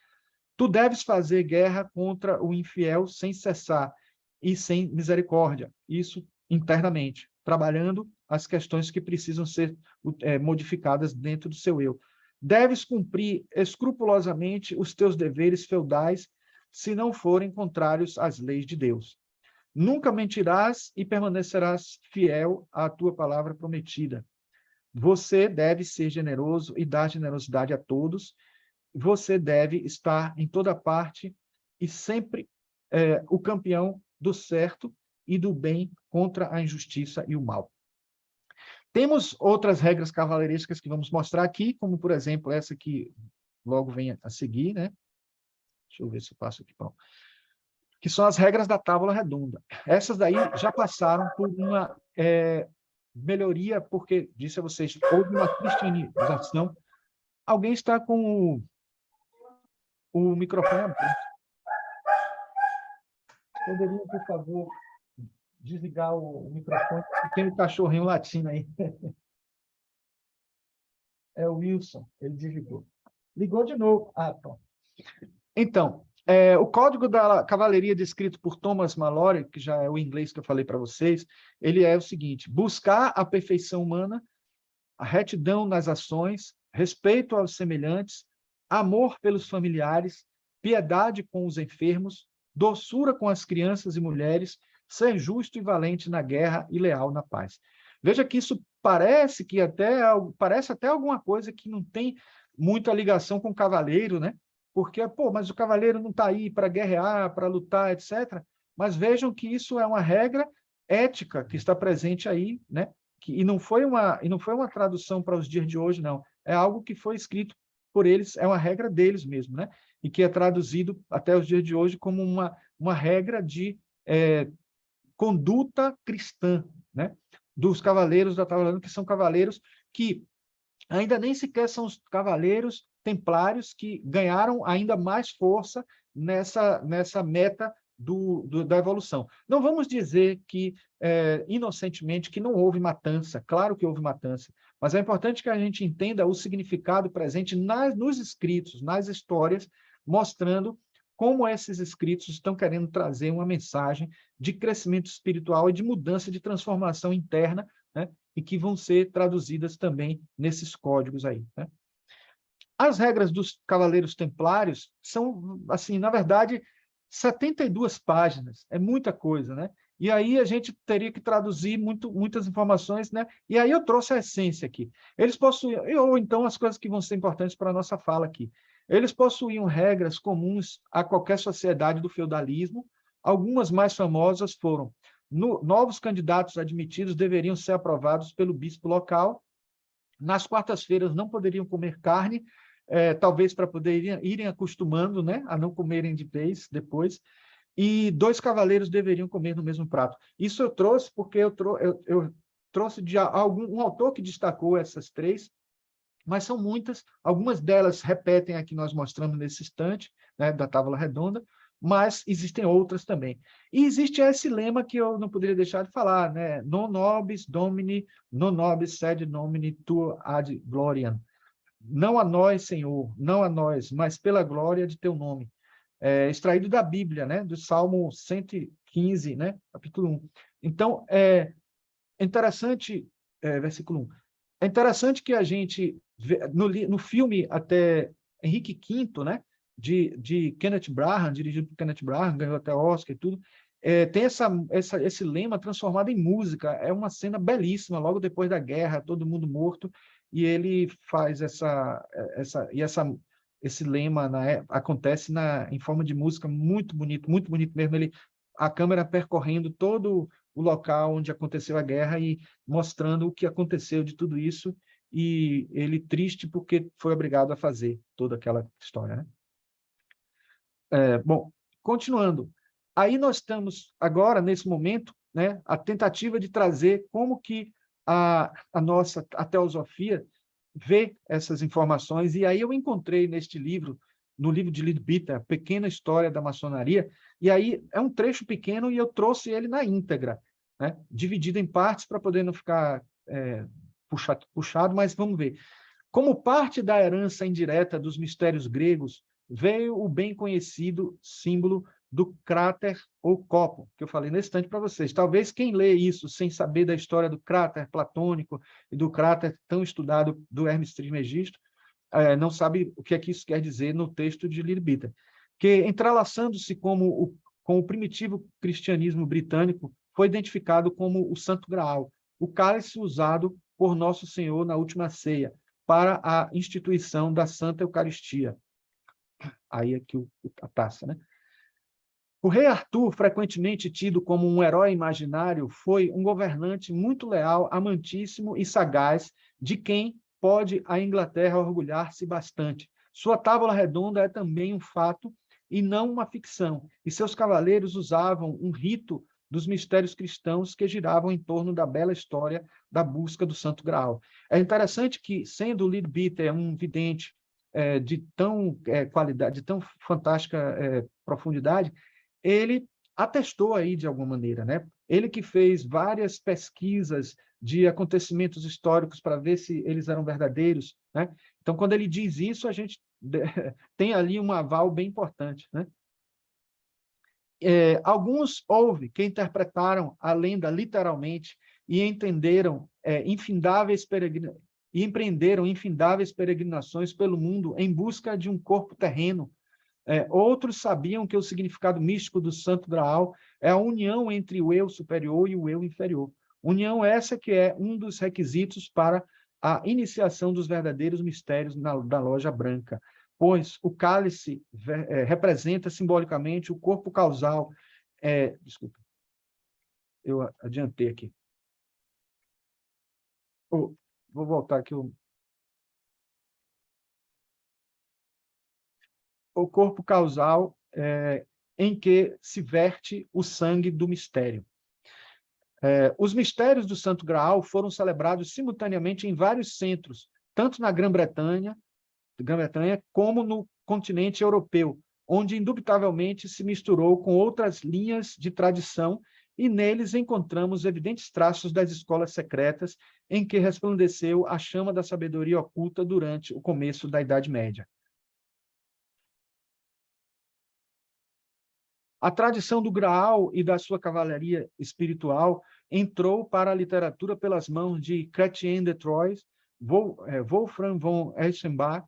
Tu deves fazer guerra contra o infiel sem cessar e sem misericórdia. Isso internamente, trabalhando as questões que precisam ser modificadas dentro do seu eu. Deves cumprir escrupulosamente os teus deveres feudais, se não forem contrários às leis de Deus. Nunca mentirás e permanecerás fiel à tua palavra prometida. Você deve ser generoso e dar generosidade a todos. Você deve estar em toda parte e sempre o campeão do certo e do bem contra a injustiça e o mal. Temos outras regras cavaleirescas que vamos mostrar aqui, como, por exemplo, essa que logo vem a seguir, né? Deixa eu ver se eu passo aqui. Pronto. Que são as regras da Távola Redonda. Essas daí já passaram por uma melhoria, porque, disse a vocês, houve uma cristianização. Alguém está com o microfone aberto. Poderiam, por favor, desligar o microfone? Tem um cachorrinho latindo aí. É o Wilson, ele desligou. Ligou de novo. Ah, pronto. Então, o Código da Cavalaria descrito por Thomas Mallory, que já é o inglês que eu falei para vocês, ele é o seguinte: buscar a perfeição humana, a retidão nas ações, respeito aos semelhantes, amor pelos familiares, piedade com os enfermos, doçura com as crianças e mulheres, ser justo e valente na guerra e leal na paz. Veja que isso parece até alguma coisa que não tem muita ligação com o cavaleiro, né? Porque, mas o cavaleiro não está aí para guerrear, para lutar, etc. Mas vejam que isso é uma regra ética que está presente aí, né? E não foi uma tradução para os dias de hoje, não. É algo que foi escrito por eles, é uma regra deles mesmo, né? E que é traduzido até os dias de hoje como uma regra de conduta cristã, né? Dos cavaleiros da Távola Redonda, que são cavaleiros que ainda nem sequer são os cavaleiros templários que ganharam ainda mais força nessa meta da evolução. Não vamos dizer que, inocentemente, que não houve matança. Claro que houve matança, mas é importante que a gente entenda o significado presente nos escritos, nas histórias, mostrando como esses escritos estão querendo trazer uma mensagem de crescimento espiritual e de mudança, de transformação interna, né? E que vão ser traduzidas também nesses códigos aí, né? As regras dos Cavaleiros Templários são, assim, na verdade, 72 páginas, é muita coisa, né? E aí a gente teria que traduzir muitas informações, né? E aí eu trouxe a essência aqui. Eles possuíam, ou então as coisas que vão ser importantes para a nossa fala aqui. Eles possuíam regras comuns a qualquer sociedade do feudalismo. Algumas mais famosas foram: novos candidatos admitidos deveriam ser aprovados pelo bispo local. Nas quartas-feiras não poderiam comer carne, talvez para poderem irem acostumando, né, a não comerem de vez depois. E 2 cavaleiros deveriam comer no mesmo prato. Isso eu trouxe porque eu trouxe de um autor que destacou essas 3, mas são muitas. Algumas delas repetem a que nós mostramos nesse instante, né, da Távola Redonda, mas existem outras também. E existe esse lema que eu não poderia deixar de falar, né? Non nobis domini, non nobis sed nomini tuo ad gloriam. Não a nós, Senhor, não a nós, mas pela glória de teu nome. Extraído da Bíblia, né? Do Salmo 115, né? Capítulo 1. Então, é interessante, versículo 1. É interessante que a gente, no filme até Henrique V, né? De Kenneth Branagh, dirigido por Kenneth Branagh, ganhou até Oscar e tudo, tem esse lema transformado em música. É uma cena belíssima, logo depois da guerra, todo mundo morto, e ele faz esse lema acontece em forma de música muito bonito mesmo. A câmera percorrendo todo o local onde aconteceu a guerra e mostrando o que aconteceu de tudo isso, e ele triste porque foi obrigado a fazer toda aquela história, né? Bom, continuando. Aí nós estamos agora, nesse momento, né, a tentativa de trazer como que a teosofia vê essas informações, e aí eu encontrei neste livro, no livro de Leadbeater, Pequena História da Maçonaria, e aí é um trecho pequeno e eu trouxe ele na íntegra, né, dividido em partes para poder não ficar puxado, mas vamos ver. Como parte da herança indireta dos mistérios gregos, veio o bem conhecido símbolo do cráter ou copo, que eu falei nesse instante para vocês. Talvez quem lê isso sem saber da história do cráter platônico e do cráter tão estudado do Hermes Trismegisto, não sabe o que é que isso quer dizer no texto de Leadbeater, que, entrelaçando-se com o primitivo cristianismo britânico, foi identificado como o Santo Graal, o cálice usado por Nosso Senhor na última ceia, para a instituição da Santa Eucaristia. Aí aqui a taça, né? O rei Arthur, frequentemente tido como um herói imaginário, foi um governante muito leal, amantíssimo e sagaz, de quem pode a Inglaterra orgulhar-se bastante. Sua tábua redonda é também um fato e não uma ficção, e seus cavaleiros usavam um rito dos mistérios cristãos que giravam em torno da bela história da busca do Santo Graal. É interessante que, sendo Leadbeater um vidente de tão qualidade, de tão fantástica profundidade, ele atestou aí de alguma maneira, né? Ele que fez várias pesquisas de acontecimentos históricos para ver se eles eram verdadeiros, né? Então, quando ele diz isso, a gente tem ali um aval bem importante, né? Alguns houve que interpretaram a lenda literalmente e entenderam e empreenderam infindáveis peregrinações pelo mundo em busca de um corpo terreno. Outros sabiam que o significado místico do Santo Graal é a união entre o eu superior e o eu inferior. União essa que é um dos requisitos para a iniciação dos verdadeiros mistérios da loja branca, pois o cálice representa simbolicamente o corpo causal. Desculpa, eu adiantei aqui. Vou voltar aqui. O corpo causal em que se verte o sangue do mistério. Os mistérios do Santo Graal foram celebrados simultaneamente em vários centros, tanto na Grã-Bretanha como no continente europeu, onde indubitavelmente se misturou com outras linhas de tradição, e neles encontramos evidentes traços das escolas secretas em que resplandeceu a chama da sabedoria oculta durante o começo da Idade Média. A tradição do Graal e da sua cavalaria espiritual entrou para a literatura pelas mãos de Chrétien de Troyes, Wolfram von Eschenbach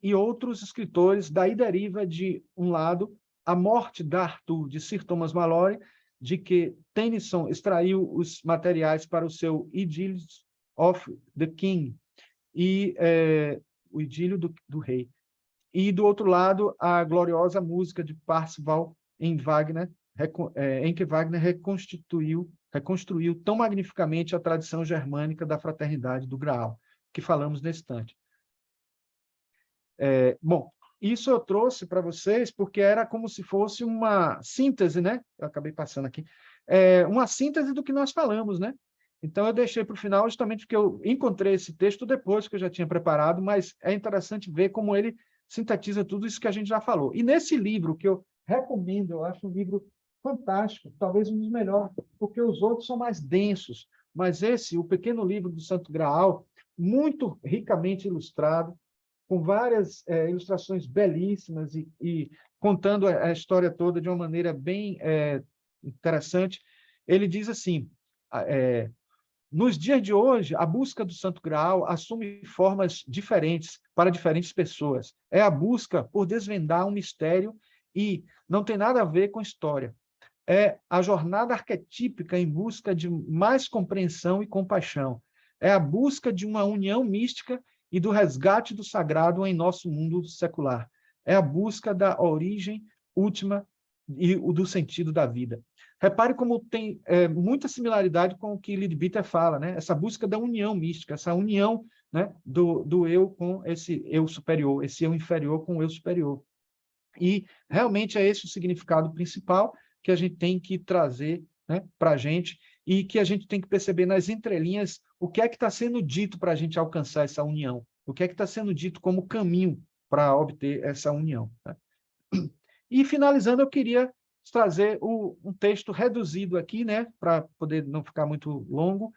e outros escritores. Daí deriva, de um lado, a morte de Arthur, de Sir Thomas Malory, de que Tennyson extraiu os materiais para o seu Idylls of the King, e o Idílio do Rei. E, do outro lado, a gloriosa música de Parzival em que Wagner reconstruiu tão magnificamente a tradição germânica da fraternidade do Graal, que falamos nesse instante. Bom, isso eu trouxe para vocês porque era como se fosse uma síntese, né? Eu acabei passando aqui. Uma síntese do que nós falamos, né? Então, eu deixei para o final justamente porque eu encontrei esse texto depois que eu já tinha preparado, mas é interessante ver como ele sintetiza tudo isso que a gente já falou. E nesse livro, que eu recomendo, eu acho um livro fantástico, talvez um dos melhores, porque os outros são mais densos, mas esse, o Pequeno Livro do Santo Graal, muito ricamente ilustrado, com várias ilustrações belíssimas e contando a história toda de uma maneira bem interessante. Ele diz assim, nos dias de hoje, a busca do Santo Graal assume formas diferentes para diferentes pessoas. É a busca por desvendar um mistério e não tem nada a ver com história. é a jornada arquetípica em busca de mais compreensão e compaixão. É a busca de uma união mística e do resgate do sagrado em nosso mundo secular. É a busca da origem última e do sentido da vida. Repare como tem muita similaridade com o que Leadbeater fala, né? Essa busca da união mística, essa união, né, do eu com esse eu superior, esse eu inferior com o eu superior. E realmente é esse o significado principal que a gente tem que trazer, né, para a gente, e que a gente tem que perceber nas entrelinhas o que é que está sendo dito para a gente alcançar essa união, o que é que está sendo dito como caminho para obter essa união, né? E, finalizando, eu queria trazer um texto reduzido aqui, né, para poder não ficar muito longo,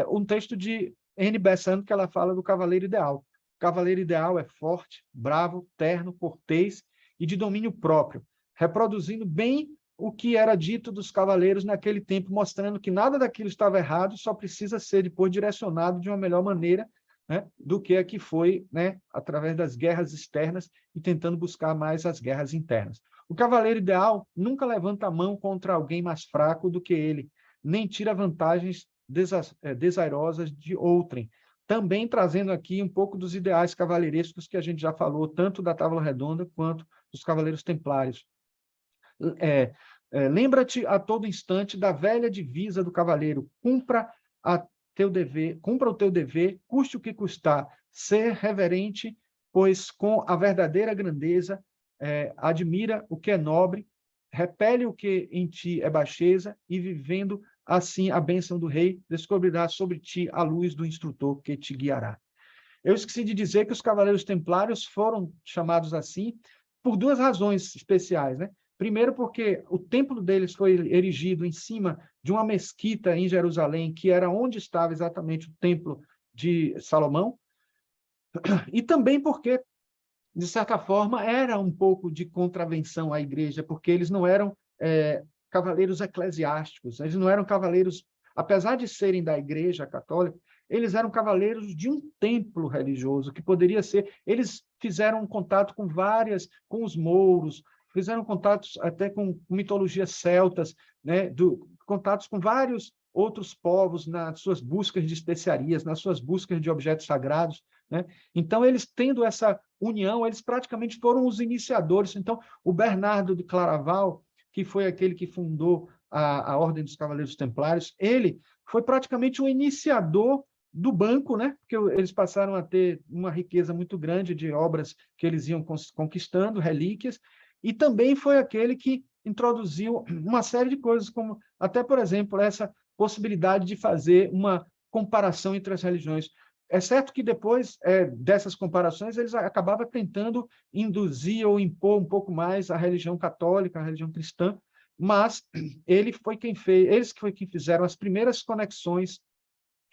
um texto de Anne Besant, que ela fala do cavaleiro ideal. O cavaleiro ideal é forte, bravo, terno, cortês e de domínio próprio, reproduzindo bem o que era dito dos cavaleiros naquele tempo, mostrando que nada daquilo estava errado, só precisa ser depois direcionado de uma melhor maneira, né, do que a que foi, né, através das guerras externas e tentando buscar mais as guerras internas. O cavaleiro ideal nunca levanta a mão contra alguém mais fraco do que ele, nem tira vantagens desairosas de outrem. Também trazendo aqui um pouco dos ideais cavaleirescos que a gente já falou, tanto da Távola Redonda quanto dos Cavaleiros Templários. Lembra-te a todo instante da velha divisa do cavaleiro: cumpra o teu dever, custe o que custar, ser reverente, pois com a verdadeira grandeza admira o que é nobre, repele o que em ti é baixeza, e vivendo assim a bênção do rei, descobrirá sobre ti a luz do instrutor que te guiará. Eu esqueci de dizer que os Cavaleiros Templários foram chamados assim por duas razões especiais, né? Primeiro, porque o templo deles foi erigido em cima de uma mesquita em Jerusalém, que era onde estava exatamente o templo de Salomão, e também porque, de certa forma, era um pouco de contravenção à igreja, porque eles não eram cavaleiros eclesiásticos, eles não eram cavaleiros, apesar de serem da igreja católica, eles eram cavaleiros de um templo religioso, que poderia ser... Eles fizeram contato com os mouros, fizeram contatos até com mitologias celtas, né, contatos com vários outros povos nas suas buscas de especiarias, nas suas buscas de objetos sagrados, né? Então, eles tendo essa união, eles praticamente foram os iniciadores. Então, o Bernardo de Claraval, que foi aquele que fundou a Ordem dos Cavaleiros Templários, ele foi praticamente o iniciador do banco, né? Porque eles passaram a ter uma riqueza muito grande de obras que eles iam conquistando, relíquias, e também foi aquele que introduziu uma série de coisas, como até, por exemplo, essa possibilidade de fazer uma comparação entre as religiões. É certo que depois dessas comparações eles acabavam tentando induzir ou impor um pouco mais a religião católica, a religião cristã, mas eles que fizeram as primeiras conexões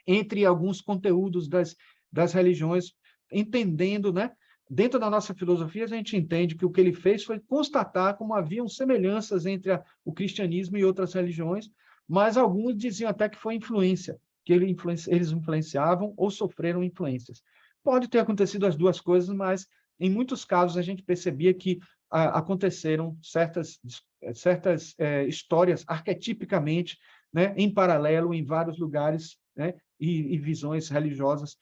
entre alguns conteúdos das religiões, entendendo, né? Dentro da nossa filosofia, a gente entende que o que ele fez foi constatar como haviam semelhanças entre o cristianismo e outras religiões, mas alguns diziam até que foi influência, que eles influenciavam ou sofreram influências. Pode ter acontecido as duas coisas, mas em muitos casos a gente percebia que aconteceram certas histórias arquetipicamente, né, em paralelo em vários lugares, né, e visões religiosas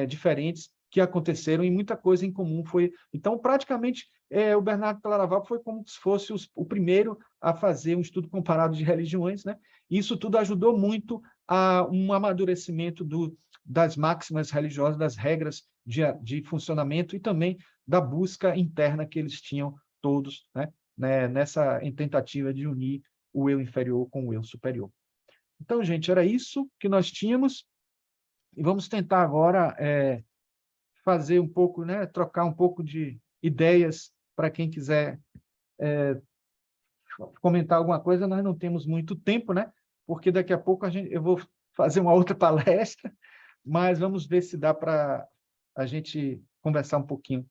diferentes que aconteceram, e muita coisa em comum foi. Então, praticamente, o Bernardo Claraval foi como se fosse o primeiro a fazer um estudo comparado de religiões, né? E isso tudo ajudou muito a um amadurecimento das máximas religiosas, das regras de funcionamento e também da busca interna que eles tinham todos, né? Nessa tentativa de unir o eu inferior com o eu superior. Então, gente, era isso que nós tínhamos, e vamos tentar agora fazer um pouco, né, trocar um pouco de ideias para quem quiser comentar alguma coisa. Nós não temos muito tempo, né, porque daqui a pouco eu vou fazer uma outra palestra, mas vamos ver se dá para a gente conversar um pouquinho